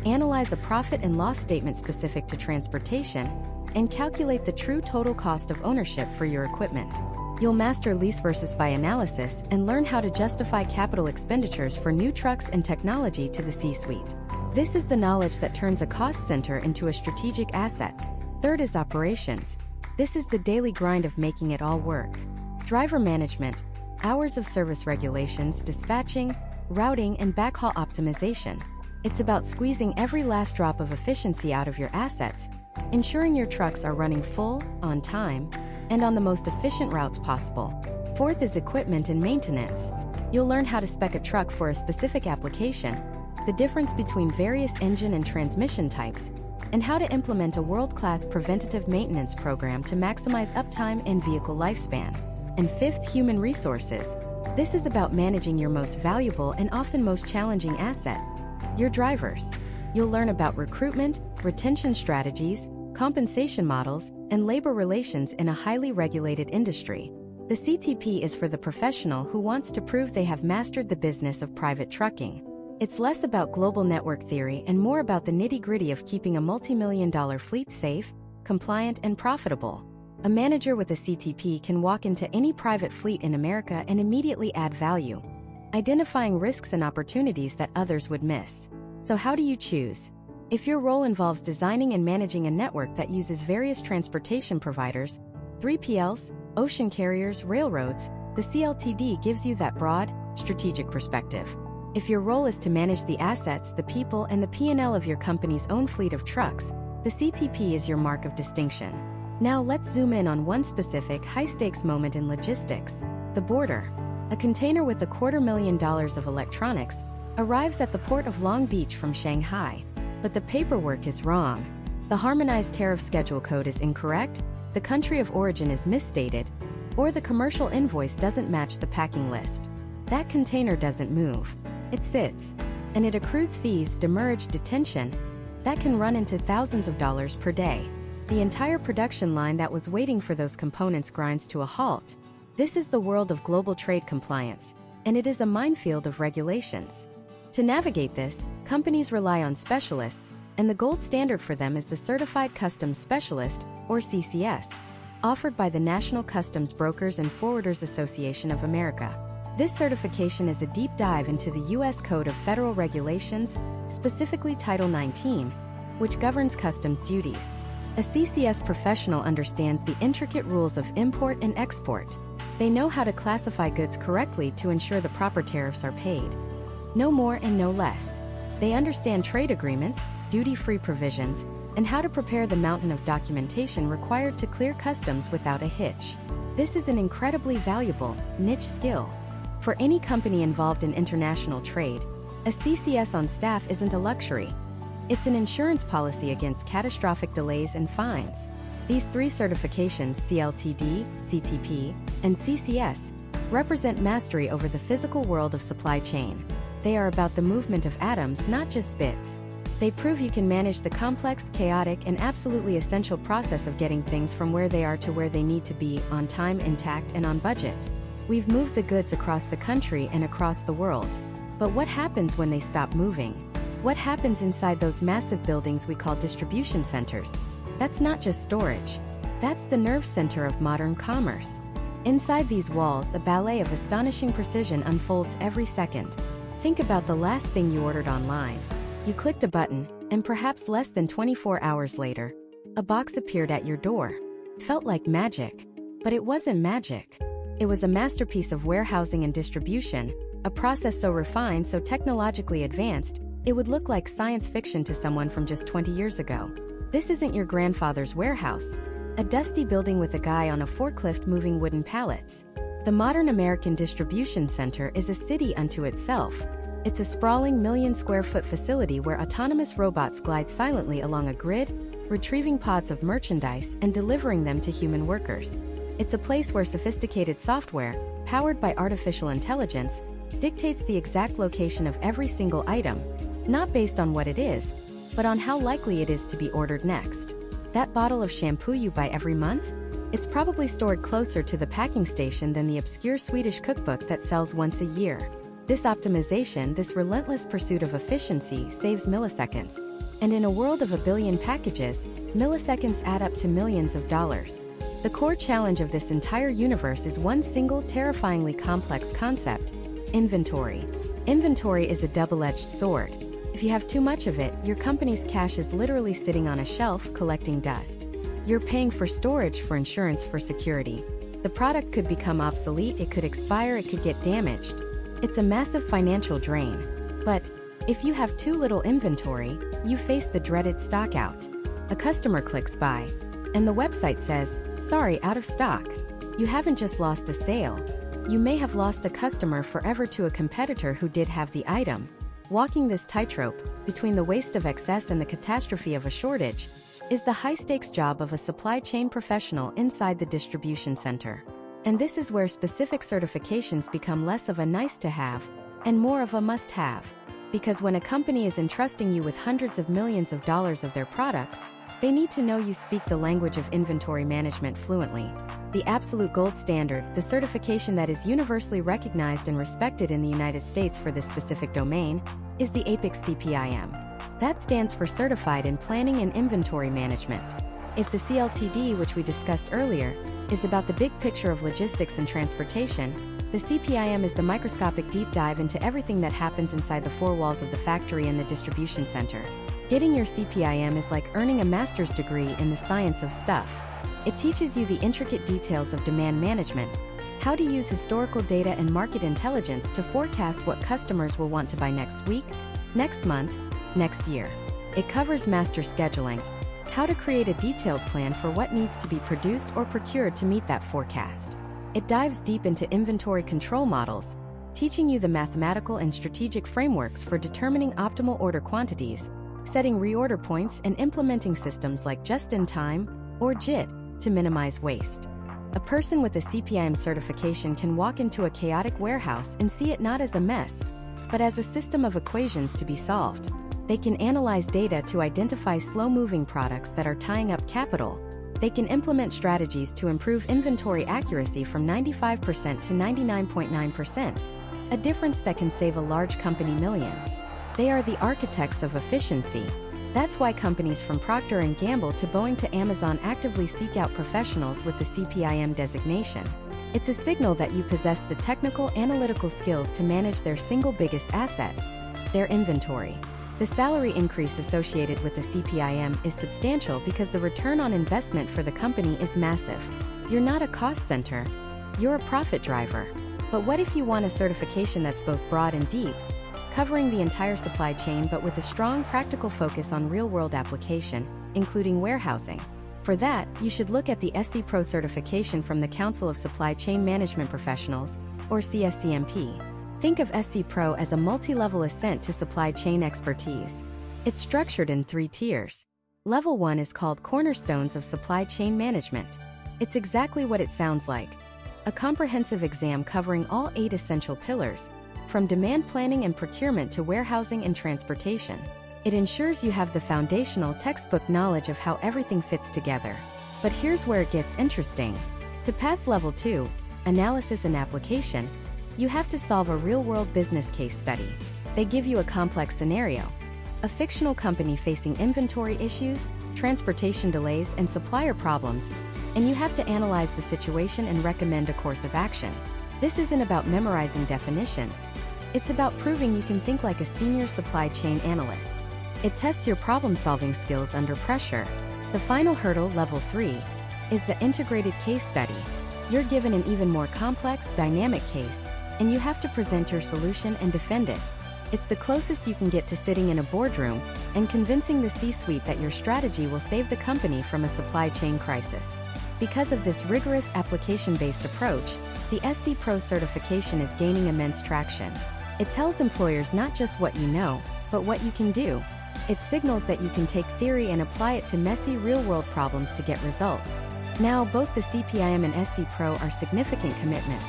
analyze a profit and loss statement specific to transportation, and calculate the true total cost of ownership for your equipment. You'll master lease versus buy analysis and learn how to justify capital expenditures for new trucks and technology to the C-suite. This is the knowledge that turns a cost center into a strategic asset. Third is operations. This is the daily grind of making it all work. Driver management, hours of service regulations, dispatching, routing, and backhaul optimization. It's about squeezing every last drop of efficiency out of your assets, ensuring your trucks are running full, on time, and on the most efficient routes possible. Fourth is equipment and maintenance. You'll learn how to spec a truck for a specific application, the difference between various engine and transmission types, and how to implement a world-class preventative maintenance program to maximize uptime and vehicle lifespan. And fifth, human resources. This is about managing your most valuable and often most challenging asset, your drivers. You'll learn about recruitment, retention strategies, compensation models, and labor relations in a highly regulated industry. The CTP is for the professional who wants to prove they have mastered the business of private trucking. It's less about global network theory and more about the nitty-gritty of keeping a multi-million-dollar fleet safe, compliant, and profitable. A manager with a CTP can walk into any private fleet in America and immediately add value, identifying risks and opportunities that others would miss. So how do you choose? If your role involves designing and managing a network that uses various transportation providers, 3PLs, ocean carriers, railroads, the CLTD gives you that broad, strategic perspective. If your role is to manage the assets, the people, and the P&L of your company's own fleet of trucks, the CTP is your mark of distinction. Now let's zoom in on one specific high-stakes moment in logistics: the border. A container with $250,000 of electronics arrives at the port of Long Beach from Shanghai. But the paperwork is wrong. The harmonized tariff schedule code is incorrect, the country of origin is misstated, or the commercial invoice doesn't match the packing list. That container doesn't move. It sits, and it accrues fees, demurrage, detention, that can run into thousands of dollars per day. The entire production line that was waiting for those components grinds to a halt. This is the world of global trade compliance, and it is a minefield of regulations. To navigate this, companies rely on specialists, and the gold standard for them is the Certified Customs Specialist, or CCS, offered by the National Customs Brokers and Forwarders Association of America. This certification is a deep dive into the U.S. Code of Federal Regulations, specifically Title 19, which governs customs duties. A CCS professional understands the intricate rules of import and export. They know how to classify goods correctly to ensure the proper tariffs are paid. No more and no less. They understand trade agreements, duty-free provisions, and how to prepare the mountain of documentation required to clear customs without a hitch. This is an incredibly valuable, niche skill. For any company involved in international trade, a CCS on staff isn't a luxury. It's an insurance policy against catastrophic delays and fines. These 3 certifications, CLTD, CTP, and CCS, represent mastery over the physical world of supply chain. They are about the movement of atoms, not just bits. They prove you can manage the complex, chaotic, and absolutely essential process of getting things from where they are to where they need to be, on time, intact, and on budget. We've moved the goods across the country and across the world. But what happens when they stop moving? What happens inside those massive buildings we call distribution centers? That's not just storage. That's the nerve center of modern commerce. Inside these walls, a ballet of astonishing precision unfolds every second. Think about the last thing you ordered online. You clicked a button, and perhaps less than 24 hours later, a box appeared at your door. It felt like magic. But it wasn't magic. It was a masterpiece of warehousing and distribution, a process so refined, so technologically advanced, it would look like science fiction to someone from just 20 years ago. This isn't your grandfather's warehouse. A dusty building with a guy on a forklift moving wooden pallets. The modern American distribution center is a city unto itself. It's a sprawling million-square-foot facility where autonomous robots glide silently along a grid, retrieving pods of merchandise and delivering them to human workers. It's a place where sophisticated software, powered by artificial intelligence, dictates the exact location of every single item, not based on what it is, but on how likely it is to be ordered next. That bottle of shampoo you buy every month? It's probably stored closer to the packing station than the obscure Swedish cookbook that sells once a year. This optimization, this relentless pursuit of efficiency, saves milliseconds. And in a world of a billion packages, milliseconds add up to millions of dollars. The core challenge of this entire universe is one single terrifyingly complex concept: inventory. Inventory is a double-edged sword. If you have too much of it, your company's cash is literally sitting on a shelf collecting dust. You're paying for storage, for insurance, for security. The product could become obsolete, it could expire, it could get damaged. It's a massive financial drain. But if you have too little inventory, you face the dreaded stockout. A customer clicks buy, and the website says, "Sorry, out of stock." You haven't just lost a sale. You may have lost a customer forever to a competitor who did have the item. Walking this tightrope between the waste of excess and the catastrophe of a shortage is the high-stakes job of a supply chain professional inside the distribution center. And this is where specific certifications become less of a nice-to-have and more of a must-have. Because when a company is entrusting you with hundreds of millions of dollars of their products, they need to know you speak the language of inventory management fluently. The absolute gold standard, the certification that is universally recognized and respected in the United States for this specific domain, is the APICS CPIM. That stands for Certified in Planning and Inventory Management. If the CLTD, which we discussed earlier, is about the big picture of logistics and transportation, the CPIM is the microscopic deep dive into everything that happens inside the four walls of the factory and the distribution center. Getting your CPIM is like earning a master's degree in the science of stuff. It teaches you the intricate details of demand management, how to use historical data and market intelligence to forecast what customers will want to buy next week, next month, next year. It covers master scheduling, how to create a detailed plan for what needs to be produced or procured to meet that forecast. It dives deep into inventory control models, teaching you the mathematical and strategic frameworks for determining optimal order quantities, setting reorder points, and implementing systems like just-in-time, or JIT, to minimize waste. A person with a CPIM certification can walk into a chaotic warehouse and see it not as a mess, but as a system of equations to be solved. They can analyze data to identify slow-moving products that are tying up capital. They can implement strategies to improve inventory accuracy from 95% to 99.9%, a difference that can save a large company millions. They are the architects of efficiency. That's why companies from Procter & Gamble to Boeing to Amazon actively seek out professionals with the CPIM designation. It's a signal that you possess the technical, analytical skills to manage their single biggest asset, their inventory. The salary increase associated with the CPIM is substantial because the return on investment for the company is massive. You're not a cost center, you're a profit driver. But what if you want a certification that's both broad and deep, covering the entire supply chain but with a strong practical focus on real-world application, including warehousing? For that, you should look at the SC Pro certification from the Council of Supply Chain Management Professionals, or CSCP. Think of SC Pro as a multi-level ascent to supply chain expertise. It's structured in 3 tiers. Level 1 is called Cornerstones of Supply Chain Management. It's exactly what it sounds like. A comprehensive exam covering all 8 essential pillars, from demand planning and procurement to warehousing and transportation. It ensures you have the foundational textbook knowledge of how everything fits together. But here's where it gets interesting. To pass Level 2, Analysis and Application, you have to solve a real-world business case study. They give you a complex scenario, a fictional company facing inventory issues, transportation delays, and supplier problems, and you have to analyze the situation and recommend a course of action. This isn't about memorizing definitions. It's about proving you can think like a senior supply chain analyst. It tests your problem-solving skills under pressure. The final hurdle, Level 3, is the integrated case study. You're given an even more complex, dynamic case, and you have to present your solution and defend it. It's the closest you can get to sitting in a boardroom and convincing the C-suite that your strategy will save the company from a supply chain crisis. Because of this rigorous application-based approach, the SC Pro certification is gaining immense traction. It tells employers not just what you know, but what you can do. It signals that you can take theory and apply it to messy real-world problems to get results. Now, both the CPIM and SC Pro are significant commitments.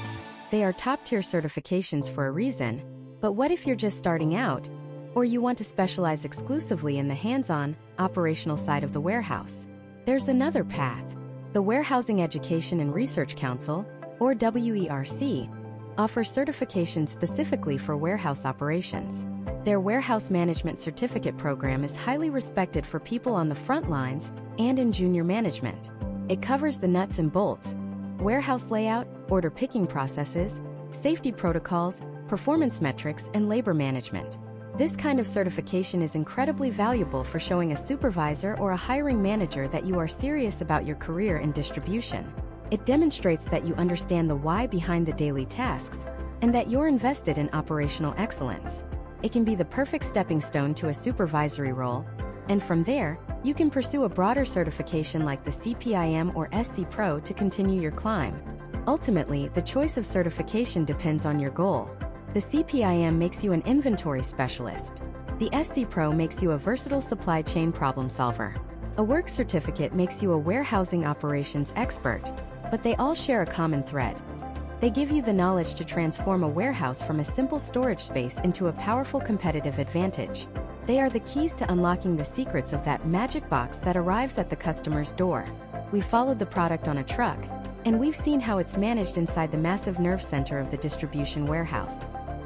They are top-tier certifications for a reason. But what if you're just starting out? Or you want to specialize exclusively in the hands-on, operational side of the warehouse? There's another path. The Warehousing Education and Research Council, or WERC, offers certification specifically for warehouse operations. Their Warehouse Management Certificate program is highly respected for people on the front lines and in junior management. It covers the nuts and bolts: warehouse layout, order picking processes, safety protocols, performance metrics, and labor management. This kind of certification is incredibly valuable for showing a supervisor or a hiring manager that you are serious about your career in distribution. It demonstrates that you understand the why behind the daily tasks and that you're invested in operational excellence. It can be the perfect stepping stone to a supervisory role, and from there, you can pursue a broader certification like the CPIM or SC Pro to continue your climb. Ultimately, the choice of certification depends on your goal. The CPIM makes you an inventory specialist. The SC Pro makes you a versatile supply chain problem solver. A work certificate makes you a warehousing operations expert, but they all share a common thread. They give you the knowledge to transform a warehouse from a simple storage space into a powerful competitive advantage. They are the keys to unlocking the secrets of that magic box that arrives at the customer's door. We followed the product on a truck, and we've seen how it's managed inside the massive nerve center of the distribution warehouse.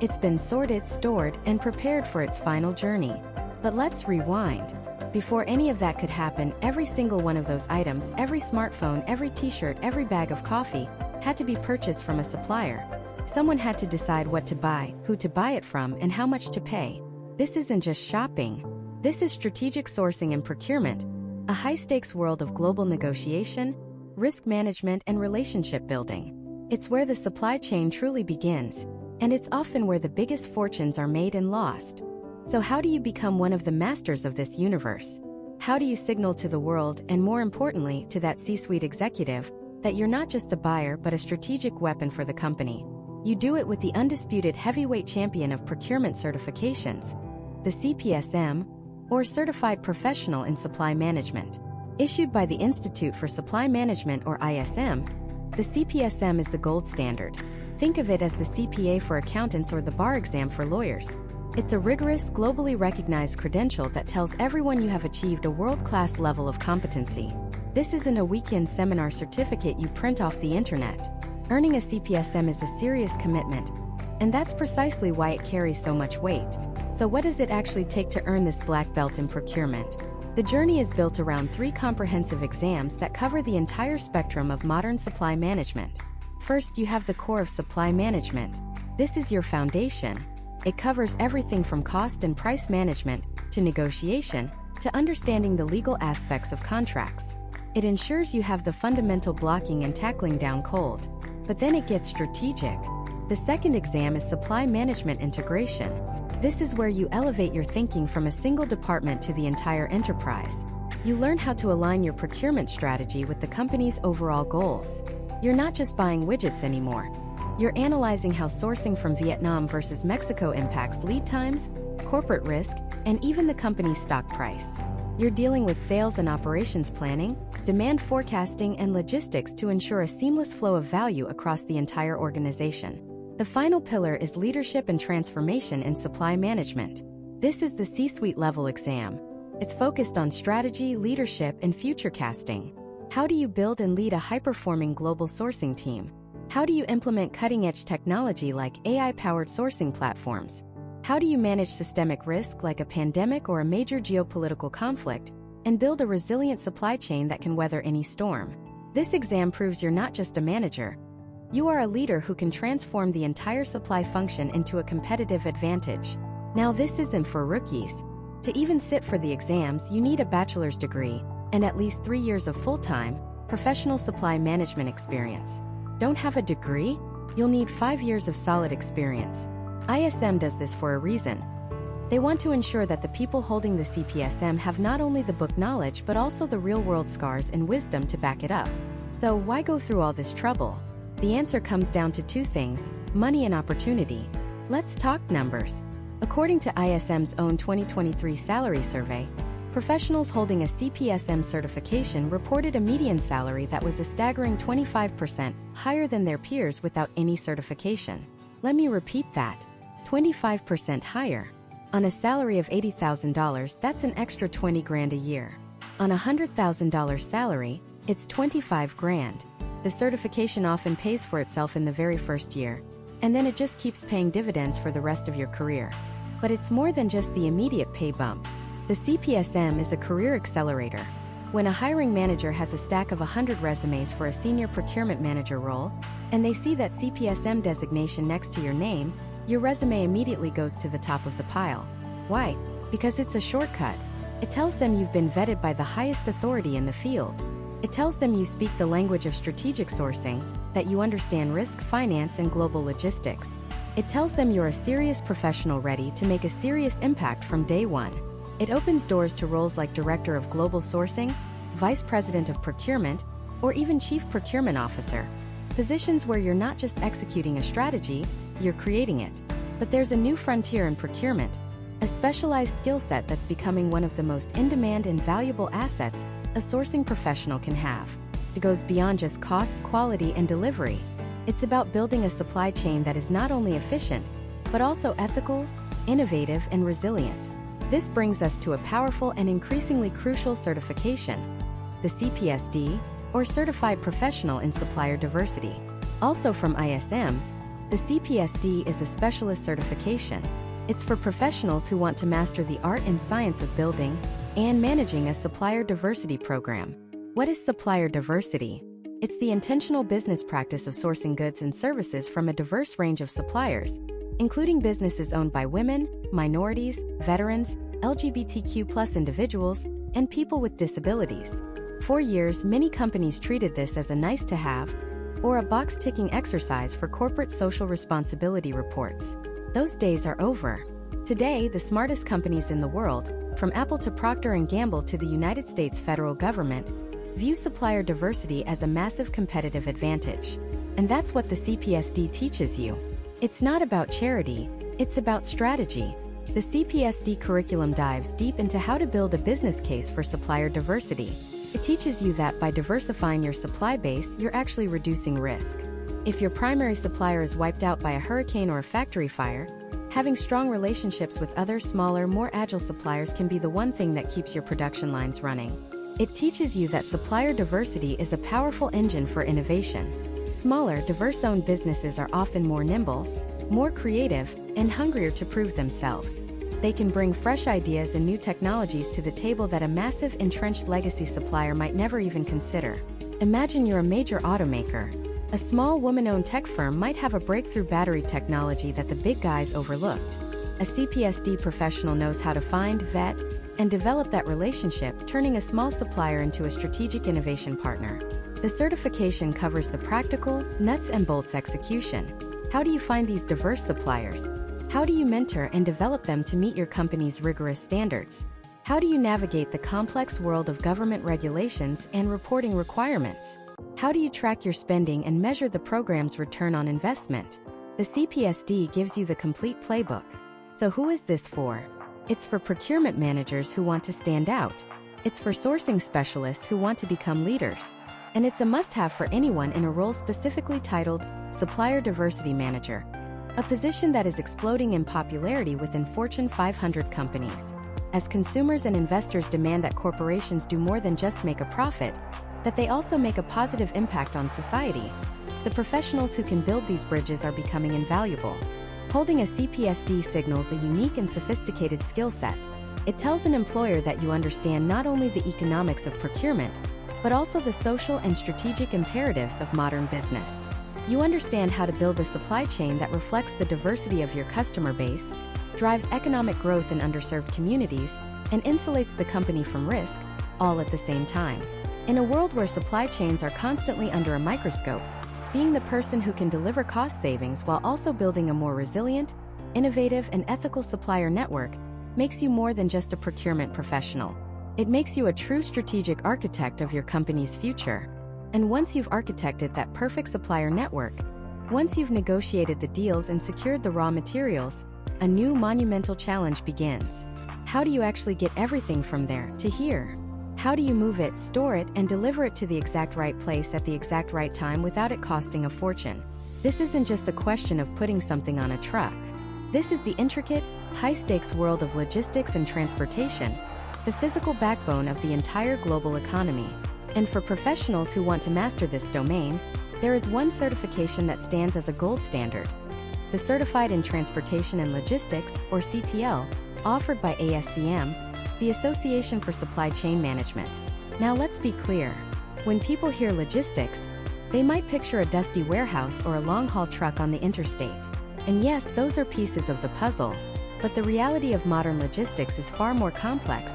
It's been sorted, stored, and prepared for its final journey. But let's rewind. Before any of that could happen, every single one of those items, every smartphone, every t-shirt, every bag of coffee, had to be purchased from a supplier. Someone had to decide what to buy, who to buy it from, and how much to pay. This isn't just shopping. This is strategic sourcing and procurement, a high-stakes world of global negotiation, risk management, and relationship building. It's where the supply chain truly begins, and it's often where the biggest fortunes are made and lost. So how do you become one of the masters of this universe? How do you signal to the world, and more importantly, to that C-suite executive, that you're not just a buyer but a strategic weapon for the company? You do it with the undisputed heavyweight champion of procurement certifications, the CPSM, or Certified Professional in Supply Management. Issued by the Institute for Supply Management, or ISM, the CPSM is the gold standard. Think of it as the CPA for accountants or the bar exam for lawyers. It's a rigorous, globally recognized credential that tells everyone you have achieved a world-class level of competency. This isn't a weekend seminar certificate you print off the internet. Earning a CPSM is a serious commitment, and that's precisely why it carries so much weight. So what does it actually take to earn this black belt in procurement? The journey is built around 3 comprehensive exams that cover the entire spectrum of modern supply management. First, you have the core of supply management. This is your foundation. It covers everything from cost and price management, to negotiation, to understanding the legal aspects of contracts. It ensures you have the fundamental blocking and tackling down cold. But then it gets strategic. The second exam is supply management integration. This is where you elevate your thinking from a single department to the entire enterprise. You learn how to align your procurement strategy with the company's overall goals. You're not just buying widgets anymore. You're analyzing how sourcing from Vietnam versus Mexico impacts lead times, corporate risk, and even the company's stock price. You're dealing with sales and operations planning, demand forecasting, and logistics to ensure a seamless flow of value across the entire organization. The final pillar is leadership and transformation in supply management. This is the C-suite level exam. It's focused on strategy, leadership, and future casting. How do you build and lead a high-performing global sourcing team? How do you implement cutting-edge technology like AI-powered sourcing platforms? How do you manage systemic risk like a pandemic or a major geopolitical conflict, and build a resilient supply chain that can weather any storm? This exam proves you're not just a manager. You are a leader who can transform the entire supply function into a competitive advantage. Now, this isn't for rookies. To even sit for the exams, you need a bachelor's degree and at least 3 years of full-time, professional supply management experience. Don't have a degree? You'll need 5 years of solid experience. ISM does this for a reason. They want to ensure that the people holding the CPSM have not only the book knowledge but also the real-world scars and wisdom to back it up. So why go through all this trouble? The answer comes down to two things: money and opportunity. Let's talk numbers. According to ISM's own 2023 salary survey, professionals holding a CPSM certification reported a median salary that was a staggering 25% higher than their peers without any certification. Let me repeat that: 25% higher. On a salary of $80,000, that's an extra 20 grand a year. On a $100,000 salary, it's 25 grand. The certification often pays for itself in the very first year, and then it just keeps paying dividends for the rest of your career. But it's more than just the immediate pay bump. The CPSM is a career accelerator. When a hiring manager has a stack of 100 resumes for a senior procurement manager role, and they see that CPSM designation next to your name, your resume immediately goes to the top of the pile. Why? Because it's a shortcut. It tells them you've been vetted by the highest authority in the field. It tells them you speak the language of strategic sourcing, that you understand risk, finance, and global logistics. It tells them you're a serious professional ready to make a serious impact from day one. It opens doors to roles like Director of Global Sourcing, Vice President of Procurement, or even Chief Procurement Officer. Positions where you're not just executing a strategy, you're creating it. But there's a new frontier in procurement, a specialized skill set that's becoming one of the most in-demand and valuable assets a sourcing professional can have. It goes beyond just cost, quality, and delivery. It's about building a supply chain that is not only efficient, but also ethical, innovative, and resilient. This brings us to a powerful and increasingly crucial certification: the CPSD, or Certified Professional in Supplier Diversity. Also from ISM, the CPSD is a specialist certification. It's for professionals who want to master the art and science of building and managing a supplier diversity program. What is supplier diversity? It's the intentional business practice of sourcing goods and services from a diverse range of suppliers, including businesses owned by women, minorities, veterans, LGBTQ+ individuals, and people with disabilities. For years, many companies treated this as a nice-to-have or a box-ticking exercise for corporate social responsibility reports. Those days are over. Today, the smartest companies in the world, from Apple to Procter & Gamble to the United States federal government, view supplier diversity as a massive competitive advantage. And that's what the CPSD teaches you. It's not about charity, it's about strategy. The CPSD curriculum dives deep into how to build a business case for supplier diversity. It teaches you that by diversifying your supply base, you're actually reducing risk. If your primary supplier is wiped out by a hurricane or a factory fire, having strong relationships with other smaller, more agile suppliers can be the one thing that keeps your production lines running. It teaches you that supplier diversity is a powerful engine for innovation. Smaller, diverse-owned businesses are often more nimble, more creative, and hungrier to prove themselves. They can bring fresh ideas and new technologies to the table that a massive, entrenched legacy supplier might never even consider. Imagine you're a major automaker. A small woman-owned tech firm might have a breakthrough battery technology that the big guys overlooked. A CPSD professional knows how to find, vet, and develop that relationship, turning a small supplier into a strategic innovation partner. The certification covers the practical, nuts and bolts execution. How do you find these diverse suppliers? How do you mentor and develop them to meet your company's rigorous standards? How do you navigate the complex world of government regulations and reporting requirements? How do you track your spending and measure the program's return on investment? The CPSD gives you the complete playbook. So who is this for? It's for procurement managers who want to stand out. It's for sourcing specialists who want to become leaders. And it's a must-have for anyone in a role specifically titled Supplier Diversity Manager, a position that is exploding in popularity within Fortune 500 companies. As consumers and investors demand that corporations do more than just make a profit, that they also make a positive impact on society, the professionals who can build these bridges are becoming invaluable. Holding a CPSD signals a unique and sophisticated skill set. It tells an employer that you understand not only the economics of procurement, but also the social and strategic imperatives of modern business. You understand how to build a supply chain that reflects the diversity of your customer base, drives economic growth in underserved communities, and insulates the company from risk, all at the same time. In a world where supply chains are constantly under a microscope, being the person who can deliver cost savings while also building a more resilient, innovative, and ethical supplier network makes you more than just a procurement professional. It makes you a true strategic architect of your company's future. And once you've architected that perfect supplier network, once you've negotiated the deals and secured the raw materials, a new monumental challenge begins. How do you actually get everything from there to here? How do you move it, store it, and deliver it to the exact right place at the exact right time without it costing a fortune? This isn't just a question of putting something on a truck. This is the intricate, high-stakes world of logistics and transportation, the physical backbone of the entire global economy. And for professionals who want to master this domain, there is one certification that stands as a gold standard: the Certified in Transportation and Logistics, or CTL, offered by ASCM, the Association for Supply Chain Management. Now let's be clear. When people hear logistics, they might picture a dusty warehouse or a long-haul truck on the interstate. And yes, those are pieces of the puzzle, but the reality of modern logistics is far more complex,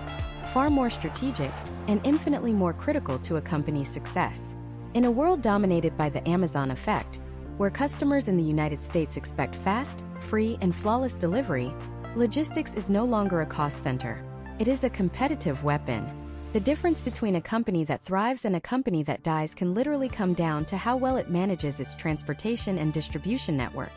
far more strategic, and infinitely more critical to a company's success. In a world dominated by the Amazon effect, where customers in the United States expect fast, free, and flawless delivery, logistics is no longer a cost center. It is a competitive weapon. The difference between a company that thrives and a company that dies can literally come down to how well it manages its transportation and distribution network.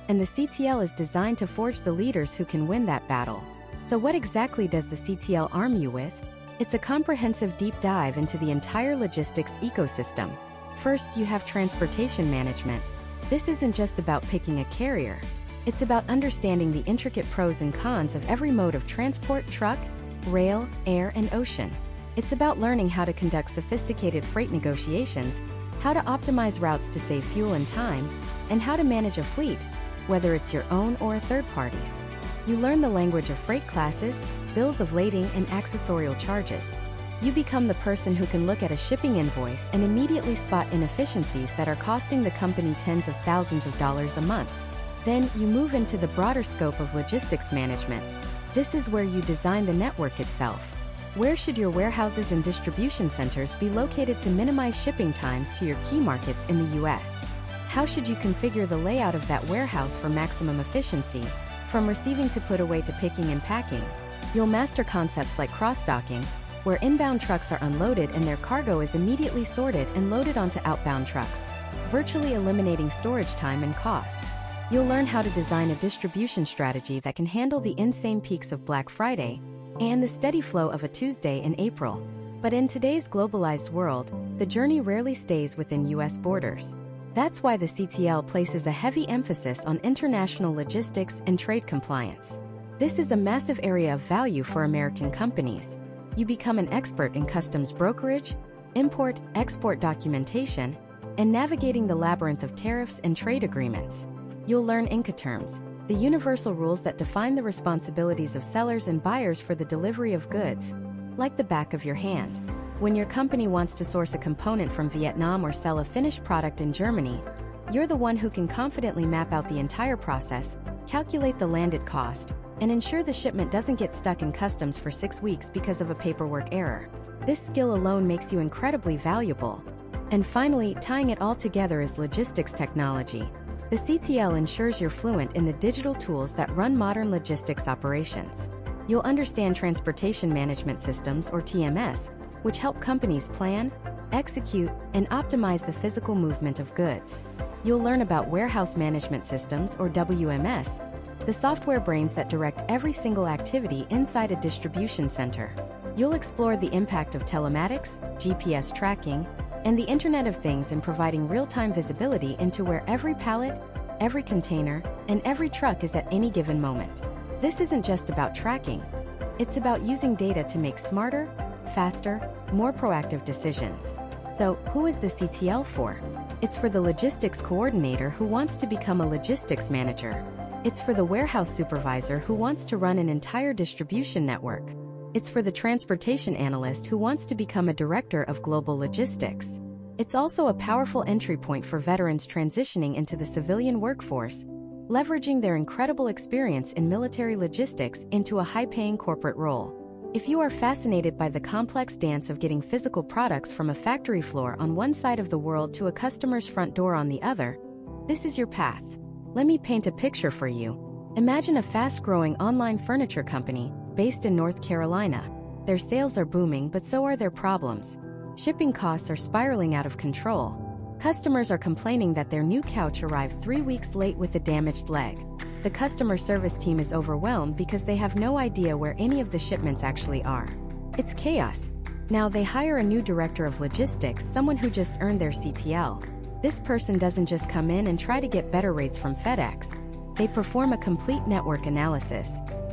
And the CTL is designed to forge the leaders who can win that battle. So what exactly does the CTL arm you with? It's a comprehensive deep dive into the entire logistics ecosystem. First, you have transportation management. This isn't just about picking a carrier. It's about understanding the intricate pros and cons of every mode of transport: truck, rail, air, and ocean. It's about learning how to conduct sophisticated freight negotiations, how to optimize routes to save fuel and time, and how to manage a fleet, whether it's your own or a third party's. You learn the language of freight classes, bills of lading, and accessorial charges. You become the person who can look at a shipping invoice and immediately spot inefficiencies that are costing the company tens of thousands of dollars a month. Then, you move into the broader scope of logistics management. This is where you design the network itself. Where should your warehouses and distribution centers be located to minimize shipping times to your key markets in the US? How should you configure the layout of that warehouse for maximum efficiency, from receiving to put away to picking and packing? You'll master concepts like cross-docking, where inbound trucks are unloaded and their cargo is immediately sorted and loaded onto outbound trucks, virtually eliminating storage time and cost. You'll learn how to design a distribution strategy that can handle the insane peaks of Black Friday and the steady flow of a Tuesday in April. But in today's globalized world, the journey rarely stays within US borders. That's why the CTL places a heavy emphasis on international logistics and trade compliance. This is a massive area of value for American companies. You become an expert in customs brokerage, import-export documentation, and navigating the labyrinth of tariffs and trade agreements. You'll learn Incoterms, the universal rules that define the responsibilities of sellers and buyers for the delivery of goods, like the back of your hand. When your company wants to source a component from Vietnam or sell a finished product in Germany, you're the one who can confidently map out the entire process, calculate the landed cost, and ensure the shipment doesn't get stuck in customs for 6 weeks because of a paperwork error. This skill alone makes you incredibly valuable. And finally, tying it all together is logistics technology. The CTL ensures you're fluent in the digital tools that run modern logistics operations. You'll understand transportation management systems, or TMS, which help companies plan, execute, and optimize the physical movement of goods. You'll learn about warehouse management systems, or WMS, the software brains that direct every single activity inside a distribution center. You'll explore the impact of telematics, GPS tracking, and the Internet of Things in providing real-time visibility into where every pallet, every container, and every truck is at any given moment. This isn't just about tracking. It's about using data to make smarter, faster, more proactive decisions. So, who is the CTL for? It's for the logistics coordinator who wants to become a logistics manager. It's for the warehouse supervisor who wants to run an entire distribution network. It's for the transportation analyst who wants to become a director of global logistics. It's also a powerful entry point for veterans transitioning into the civilian workforce, leveraging their incredible experience in military logistics into a high-paying corporate role. If you are fascinated by the complex dance of getting physical products from a factory floor on one side of the world to a customer's front door on the other, this is your path. Let me paint a picture for you. Imagine a fast-growing online furniture company based in North Carolina. Their sales are booming, but so are their problems. Shipping costs are spiraling out of control. Customers are complaining that their new couch arrived 3 weeks late with a damaged leg. The customer service team is overwhelmed because they have no idea where any of the shipments actually are. It's chaos. Now they hire a new director of logistics, someone who just earned their CTL. This person doesn't just come in and try to get better rates from FedEx. They perform a complete network analysis.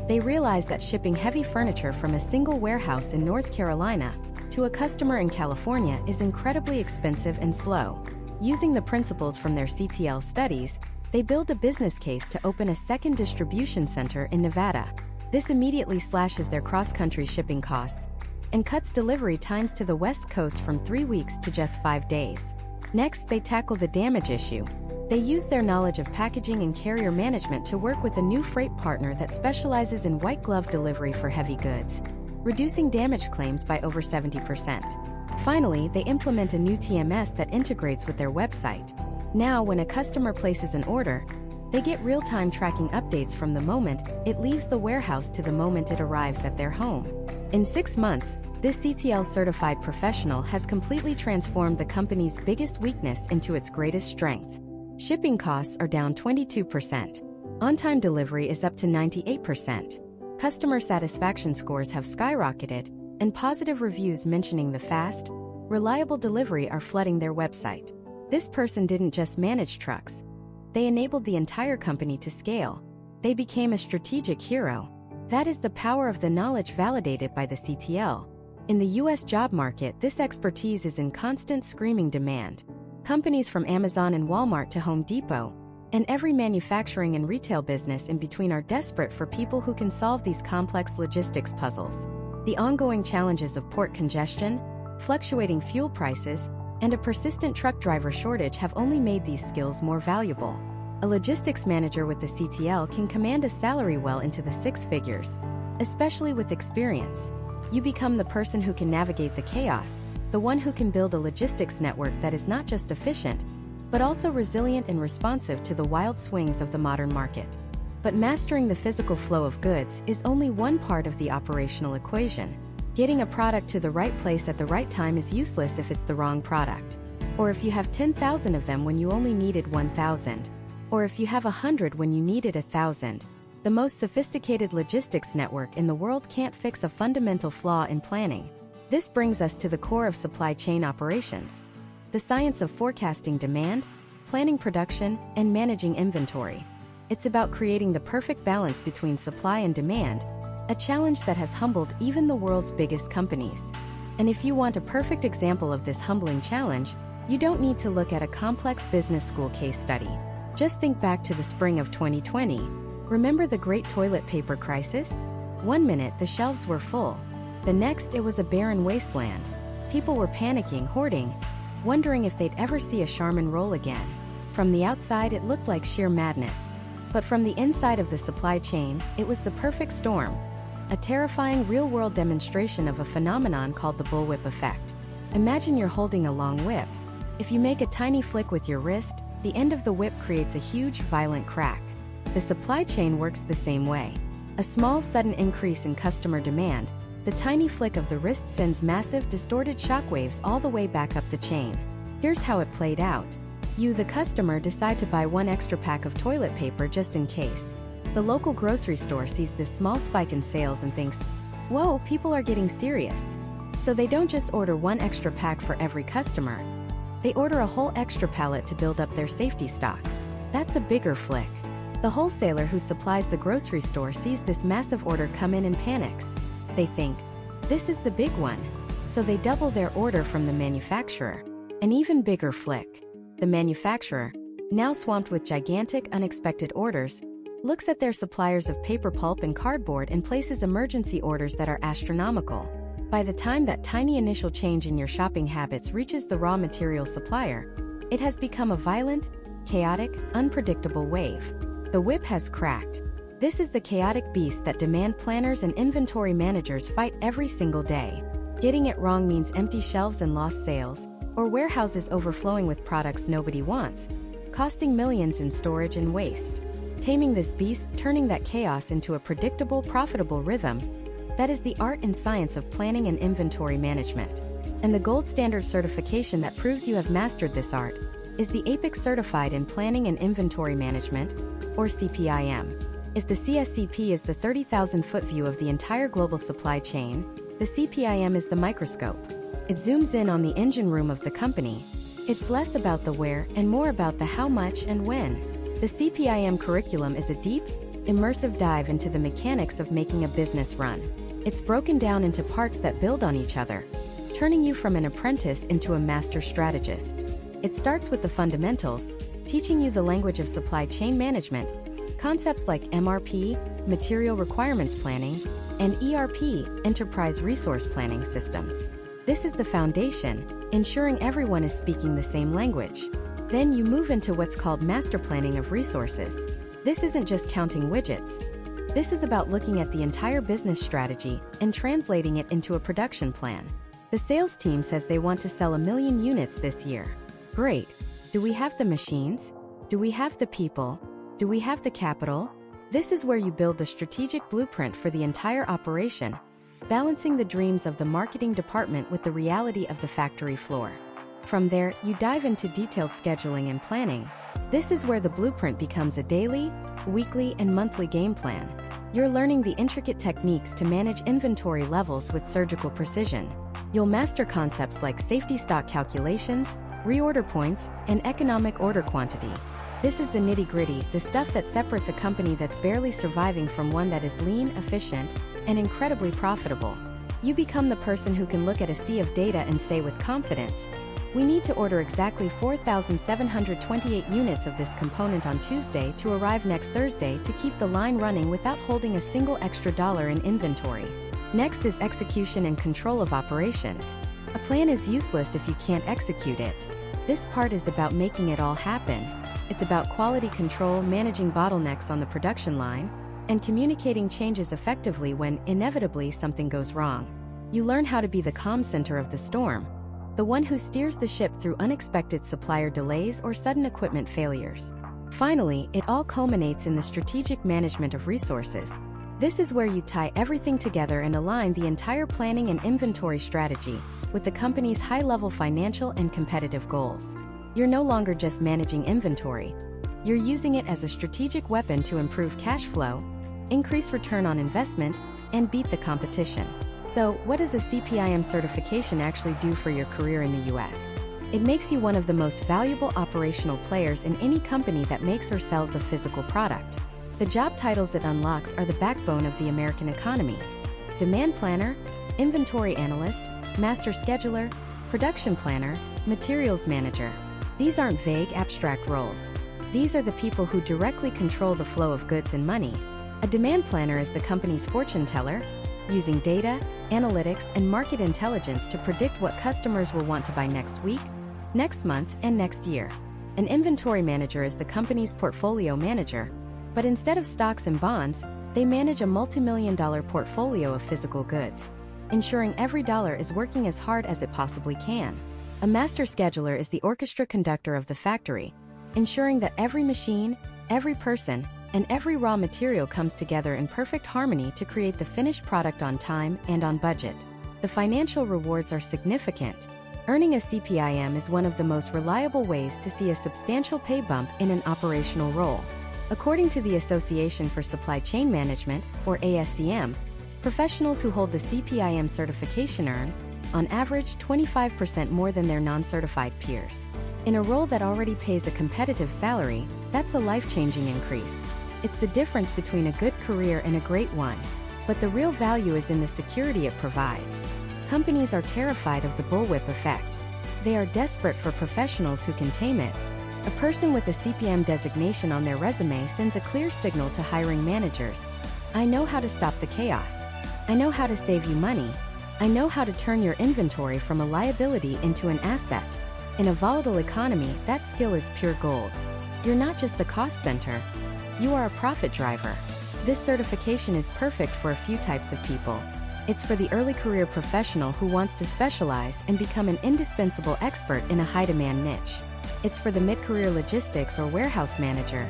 They realize that shipping heavy furniture from a single warehouse in North Carolina to a customer in California is incredibly expensive and slow. Using the principles from their CTL studies, they build a business case to open a second distribution center in Nevada. This immediately slashes their cross-country shipping costs and cuts delivery times to the West Coast from 3 weeks to just 5 days. Next, they tackle the damage issue. They use their knowledge of packaging and carrier management to work with a new freight partner that specializes in white glove delivery for heavy goods, reducing damage claims by over 70%. Finally, they implement a new TMS that integrates with their website. Now, when a customer places an order, they get real-time tracking updates from the moment it leaves the warehouse to the moment it arrives at their home. In 6 months, this CTL-certified professional has completely transformed the company's biggest weakness into its greatest strength. Shipping costs are down 22%. On-time delivery is up to 98%. Customer satisfaction scores have skyrocketed, and positive reviews mentioning the fast, reliable delivery are flooding their website. This person didn't just manage trucks. They enabled the entire company to scale. They became a strategic hero. That is the power of the knowledge validated by the CTL. In the U.S. job market, this expertise is in constant screaming demand. Companies from Amazon and Walmart to Home Depot, and every manufacturing and retail business in between are desperate for people who can solve these complex logistics puzzles. The ongoing challenges of port congestion, fluctuating fuel prices, and a persistent truck driver shortage have only made these skills more valuable. A logistics manager with the CTL can command a salary well into the 6 figures, especially with experience. You become the person who can navigate the chaos, the one who can build a logistics network that is not just efficient, but also resilient and responsive to the wild swings of the modern market. But mastering the physical flow of goods is only one part of the operational equation. Getting a product to the right place at the right time is useless if it's the wrong product. Or if you have 10,000 of them when you only needed 1,000. Or if you have 100 when you needed 1,000. The most sophisticated logistics network in the world can't fix a fundamental flaw in planning. This brings us to the core of supply chain operations. The science of forecasting demand, planning production, and managing inventory. It's about creating the perfect balance between supply and demand, a challenge that has humbled even the world's biggest companies. And if you want a perfect example of this humbling challenge, you don't need to look at a complex business school case study. Just think back to the spring of 2020. Remember the great toilet paper crisis? 1 minute the shelves were full. The next it was a barren wasteland. People were panicking, hoarding, wondering if they'd ever see a Charmin roll again. From the outside it looked like sheer madness. But from the inside of the supply chain, it was the perfect storm. A terrifying real-world demonstration of a phenomenon called the bullwhip effect. Imagine you're holding a long whip. If you make a tiny flick with your wrist, the end of the whip creates a huge, violent crack. The supply chain works the same way. A small, sudden increase in customer demand, the tiny flick of the wrist sends massive, distorted shockwaves all the way back up the chain. Here's how it played out. You, the customer, decide to buy 1 extra pack of toilet paper just in case. The local grocery store sees this small spike in sales and thinks, whoa, people are getting serious. So they don't just order 1 extra pack for every customer. They order a whole extra pallet to build up their safety stock. That's a bigger flick. The wholesaler who supplies the grocery store sees this massive order come in and panics. They think, this is the big one. So they double their order from the manufacturer. An even bigger flick. The manufacturer, now swamped with gigantic, unexpected orders, looks at their suppliers of paper pulp and cardboard and places emergency orders that are astronomical. By the time that tiny initial change in your shopping habits reaches the raw material supplier, it has become a violent, chaotic, unpredictable wave. The whip has cracked. This is the chaotic beast that demand planners and inventory managers fight every single day. Getting it wrong means empty shelves and lost sales, or warehouses overflowing with products nobody wants, costing millions in storage and waste. Taming this beast, turning that chaos into a predictable, profitable rhythm, that is the art and science of planning and inventory management. And the gold standard certification that proves you have mastered this art is the APICS Certified in Planning and Inventory Management, or CPIM. If the CSCP is the 30,000-foot view of the entire global supply chain, the CPIM is the microscope. It zooms in on the engine room of the company. It's less about the where and more about the how much and when. The CPIM curriculum is a deep, immersive dive into the mechanics of making a business run. It's broken down into parts that build on each other, turning you from an apprentice into a master strategist. It starts with the fundamentals, teaching you the language of supply chain management, concepts like MRP, Material Requirements Planning, and ERP, Enterprise Resource Planning systems. This is the foundation, ensuring everyone is speaking the same language. Then you move into what's called master planning of resources. This isn't just counting widgets. This is about looking at the entire business strategy and translating it into a production plan. The sales team says they want to sell 1 million units this year. Great. Do we have the machines? Do we have the people? Do we have the capital? This is where you build the strategic blueprint for the entire operation, balancing the dreams of the marketing department with the reality of the factory floor. From there, you dive into detailed scheduling and planning. This is where the blueprint becomes a daily, weekly, and monthly game plan. You're learning the intricate techniques to manage inventory levels with surgical precision. You'll master concepts like safety stock calculations, reorder points, and economic order quantity. This is the nitty-gritty, the stuff that separates a company that's barely surviving from one that is lean, efficient, and incredibly profitable. You become the person who can look at a sea of data and say with confidence, "We need to order exactly 4,728 units of this component on Tuesday to arrive next Thursday to keep the line running without holding a single extra dollar in inventory." Next is execution and control of operations. A plan is useless if you can't execute it. This part is about making it all happen. It's about quality control, managing bottlenecks on the production line, and communicating changes effectively when, inevitably, something goes wrong. You learn how to be the calm center of the storm, the one who steers the ship through unexpected supplier delays or sudden equipment failures. Finally, it all culminates in the strategic management of resources. This is where you tie everything together and align the entire planning and inventory strategy with the company's high-level financial and competitive goals. You're no longer just managing inventory. You're using it as a strategic weapon to improve cash flow, increase return on investment, and beat the competition. So, what does a CPIM certification actually do for your career in the US? It makes you one of the most valuable operational players in any company that makes or sells a physical product. The job titles it unlocks are the backbone of the American economy: demand planner, inventory analyst, master scheduler, production planner, materials manager. These aren't vague, abstract roles. These are the people who directly control the flow of goods and money. A demand planner is the company's fortune teller, using data, analytics, and market intelligence to predict what customers will want to buy next week, next month, and next year. An inventory manager is the company's portfolio manager, but instead of stocks and bonds, they manage a multi-million-dollar portfolio of physical goods, ensuring every dollar is working as hard as it possibly can. A master scheduler is the orchestra conductor of the factory, ensuring that every machine, every person, and every raw material comes together in perfect harmony to create the finished product on time and on budget. The financial rewards are significant. Earning a CPIM is one of the most reliable ways to see a substantial pay bump in an operational role. According to the Association for Supply Chain Management, or ASCM, professionals who hold the CPIM certification earn, on average, 25% more than their non-certified peers. In a role that already pays a competitive salary, that's a life-changing increase. It's the difference between a good career and a great one. But the real value is in the security it provides. Companies are terrified of the bullwhip effect. They are desperate for professionals who can tame it. A person with a CPM designation on their resume sends a clear signal to hiring managers. I know how to stop the chaos. I know how to save you money. I know how to turn your inventory from a liability into an asset. In a volatile economy, that skill is pure gold. You're not just a cost center. You are a profit driver. This certification is perfect for a few types of people. It's for the early career professional who wants to specialize and become an indispensable expert in a high-demand niche. It's for the mid-career logistics or warehouse manager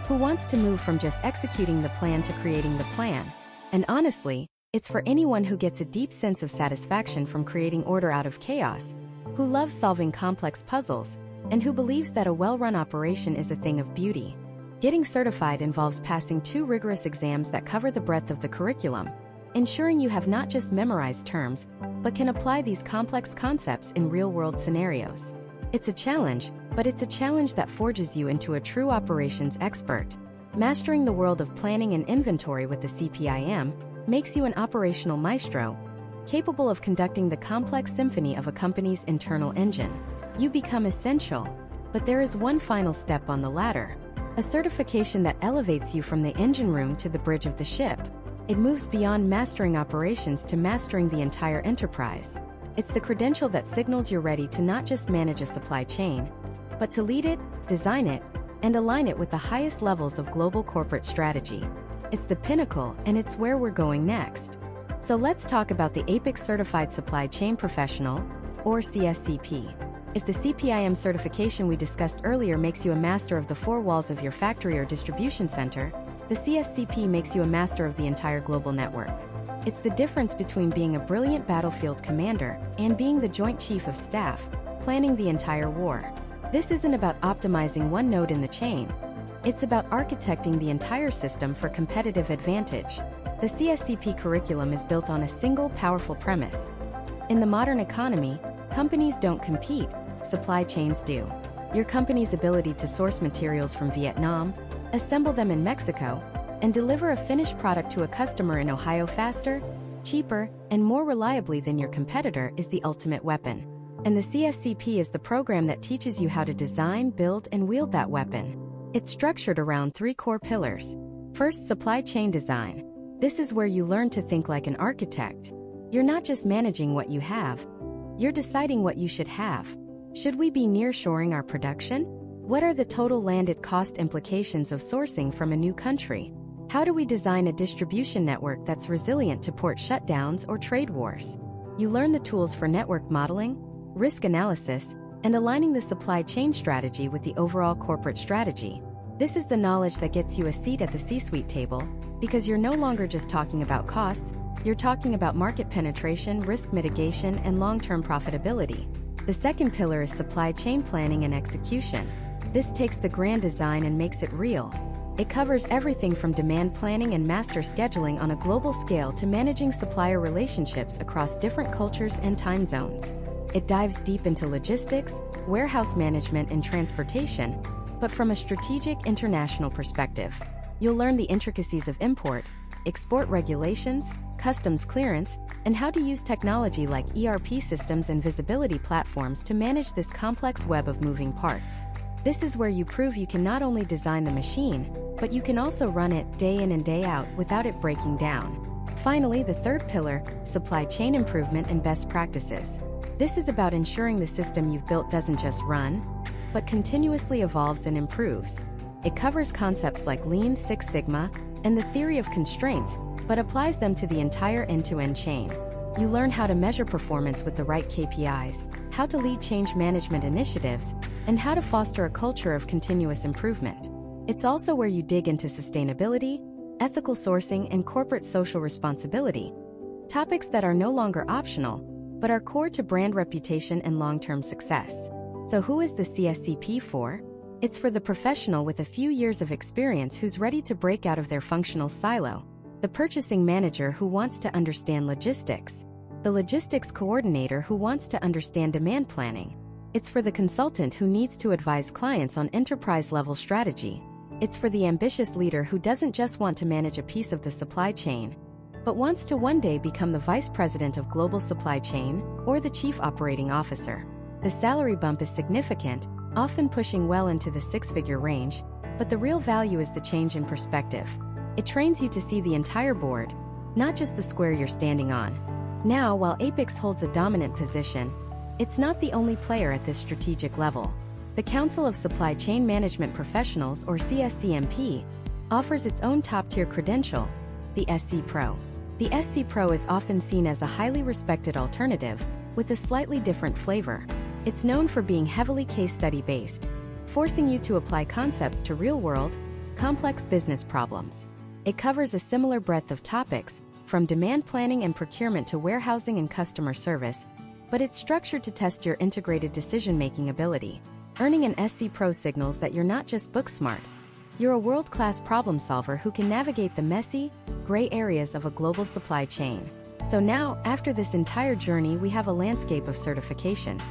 who wants to move from just executing the plan to creating the plan. And honestly, It's for anyone who gets a deep sense of satisfaction from creating order out of chaos, who loves solving complex puzzles, and who believes that a well-run operation is a thing of beauty. Getting certified involves passing 2 rigorous exams that cover the breadth of the curriculum, ensuring you have not just memorized terms, but can apply these complex concepts in real-world scenarios. It's a challenge, but it's a challenge that forges you into a true operations expert. Mastering the world of planning and inventory with the CPIM makes you an operational maestro, capable of conducting the complex symphony of a company's internal engine. You become essential, but there is one final step on the ladder. A certification that elevates you from the engine room to the bridge of the ship. It moves beyond mastering operations to mastering the entire enterprise. It's the credential that signals you're ready to not just manage a supply chain, but to lead it, design it, and align it with the highest levels of global corporate strategy. It's the pinnacle, and it's where we're going next. So let's talk about the APICS Certified Supply Chain Professional, or CSCP. If the CPIM certification we discussed earlier makes you a master of the 4 walls of your factory or distribution center, the CSCP makes you a master of the entire global network. It's the difference between being a brilliant battlefield commander and being the Joint Chief of Staff, planning the entire war. This isn't about optimizing one node in the chain. It's about architecting the entire system for competitive advantage. The CSCP curriculum is built on a single powerful premise. In the modern economy, companies don't compete, supply chains do. Your company's ability to source materials from Vietnam, assemble them in Mexico, and deliver a finished product to a customer in Ohio faster, cheaper, and more reliably than your competitor is the ultimate weapon. And the CSCP is the program that teaches you how to design, build, and wield that weapon. It's structured around 3 core pillars. First, supply chain design. This is where you learn to think like an architect. You're not just managing what you have, you're deciding what you should have. Should we be nearshoring our production? What are the total landed cost implications of sourcing from a new country? How do we design a distribution network that's resilient to port shutdowns or trade wars? You learn the tools for network modeling, risk analysis, and aligning the supply chain strategy with the overall corporate strategy. This is the knowledge that gets you a seat at the C-suite table, because you're no longer just talking about costs, you're talking about market penetration, risk mitigation, and long-term profitability. The second pillar is supply chain planning and execution. This takes the grand design and makes it real. It covers everything from demand planning and master scheduling on a global scale to managing supplier relationships across different cultures and time zones. It dives deep into logistics, warehouse management, and transportation, but from a strategic international perspective. You'll learn the intricacies of import, export regulations, customs clearance, and how to use technology like ERP systems and visibility platforms to manage this complex web of moving parts. This is where you prove you can not only design the machine, but you can also run it day in and day out without it breaking down. Finally, the third pillar, supply chain improvement and best practices. This is about ensuring the system you've built doesn't just run, but continuously evolves and improves. It covers concepts like Lean Six Sigma and the theory of constraints, but applies them to the entire end-to-end chain. You learn how to measure performance with the right KPIs, how to lead change management initiatives, and how to foster a culture of continuous improvement. It's also where you dig into sustainability, ethical sourcing, and corporate social responsibility, topics that are no longer optional, but are core to brand reputation and long-term success. So who is the CSCP for? It's for the professional with a few years of experience who's ready to break out of their functional silo, the purchasing manager who wants to understand logistics, the logistics coordinator who wants to understand demand planning. It's for the consultant who needs to advise clients on enterprise-level strategy. It's for the ambitious leader who doesn't just want to manage a piece of the supply chain, but wants to one day become the vice president of global supply chain or the chief operating officer. The salary bump is significant, often pushing well into the 6-figure range, but the real value is the change in perspective. It trains you to see the entire board, not just the square you're standing on. Now, while APICS holds a dominant position, it's not the only player at this strategic level. The Council of Supply Chain Management Professionals, or CSCMP, offers its own top-tier credential, the SC Pro. The SC Pro is often seen as a highly respected alternative, with a slightly different flavor. It's known for being heavily case study based, forcing you to apply concepts to real-world, complex business problems. It covers a similar breadth of topics, from demand planning and procurement to warehousing and customer service, but it's structured to test your integrated decision-making ability. Earning an SC Pro signals that you're not just book smart. You're a world-class problem solver who can navigate the messy, gray areas of a global supply chain. So now, after this entire journey, we have a landscape of certifications.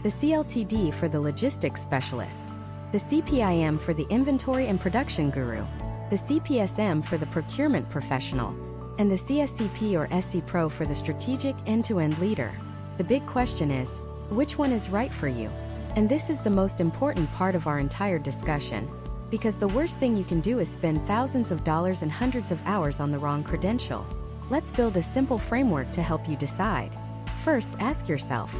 The CLTD for the logistics specialist, the CPIM for the inventory and production guru, the CPSM for the procurement professional, and the CSCP or SC Pro for the strategic end-to-end leader. The big question is, which one is right for you? And this is the most important part of our entire discussion, because the worst thing you can do is spend thousands of dollars and hundreds of hours on the wrong credential. Let's build a simple framework to help you decide. First, ask yourself,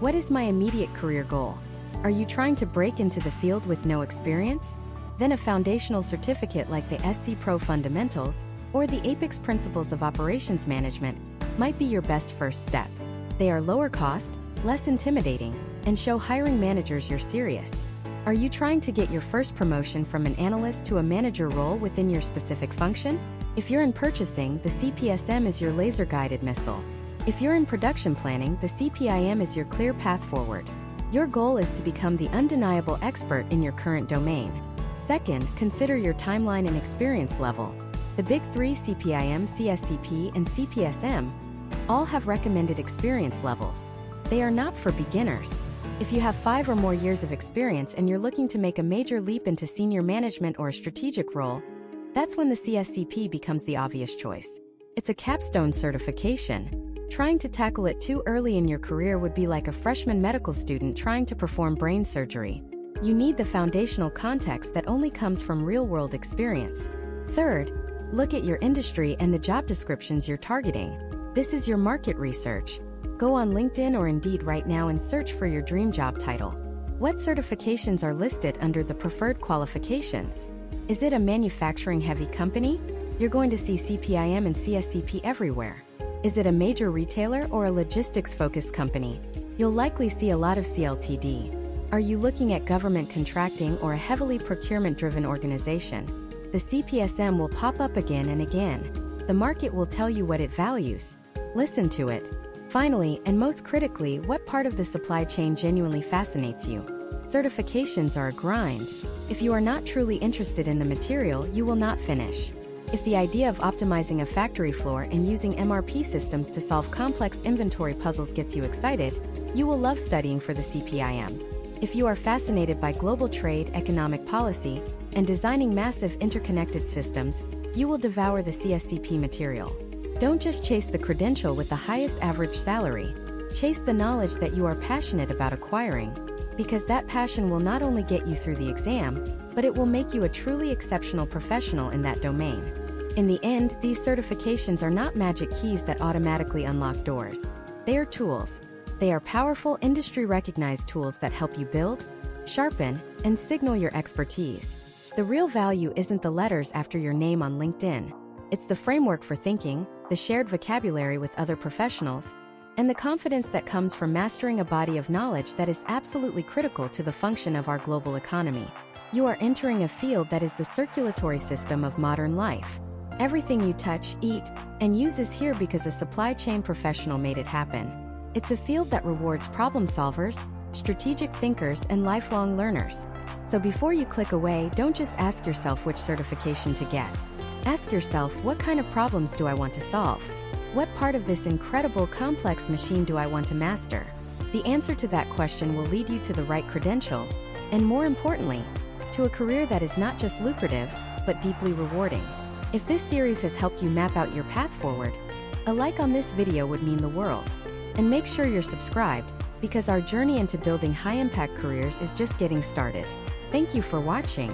what is my immediate career goal? Are you trying to break into the field with no experience? Then a foundational certificate like the SC Pro Fundamentals or the APICS Principles of Operations Management might be your best first step. They are lower cost, less intimidating, and show hiring managers you're serious. Are you trying to get your first promotion from an analyst to a manager role within your specific function? If you're in purchasing, the CPSM is your laser-guided missile. If you're in production planning, the CPIM is your clear path forward. Your goal is to become the undeniable expert in your current domain. Second, consider your timeline and experience level. The big three, CPIM, CSCP, and CPSM, all have recommended experience levels. They are not for beginners. If you have 5 or more years of experience and you're looking to make a major leap into senior management or a strategic role, that's when the CSCP becomes the obvious choice. It's a capstone certification. Trying to tackle it too early in your career would be like a freshman medical student trying to perform brain surgery. You need the foundational context that only comes from real-world experience. Third, look at your industry and the job descriptions you're targeting. This is your market research. Go on LinkedIn or Indeed right now and search for your dream job title. What certifications are listed under the preferred qualifications? Is it a manufacturing-heavy company? You're going to see CPIM and CSCP everywhere. Is it a major retailer or a logistics-focused company? You'll likely see a lot of CLTD. Are you looking at government contracting or a heavily procurement-driven organization? The CPSM will pop up again and again. The market will tell you what it values. Listen to it. Finally, and most critically, what part of the supply chain genuinely fascinates you? Certifications are a grind. If you are not truly interested in the material, you will not finish. If the idea of optimizing a factory floor and using MRP systems to solve complex inventory puzzles gets you excited, you will love studying for the CPIM. If you are fascinated by global trade, economic policy, and designing massive interconnected systems, you will devour the CSCP material. Don't just chase the credential with the highest average salary. Chase the knowledge that you are passionate about acquiring, because that passion will not only get you through the exam, but it will make you a truly exceptional professional in that domain. In the end, these certifications are not magic keys that automatically unlock doors. They are tools. They are powerful, industry-recognized tools that help you build, sharpen, and signal your expertise. The real value isn't the letters after your name on LinkedIn. It's the framework for thinking, the shared vocabulary with other professionals, and the confidence that comes from mastering a body of knowledge that is absolutely critical to the function of our global economy. You are entering a field that is the circulatory system of modern life. Everything you touch, eat, and use is here because a supply chain professional made it happen. It's a field that rewards problem solvers, strategic thinkers, and lifelong learners. So before you click away, don't just ask yourself which certification to get. Ask yourself, what kind of problems do I want to solve? What part of this incredible, complex machine do I want to master? The answer to that question will lead you to the right credential, and more importantly, to a career that is not just lucrative, but deeply rewarding. If this series has helped you map out your path forward, a like on this video would mean the world. And make sure you're subscribed, because our journey into building high-impact careers is just getting started. Thank you for watching.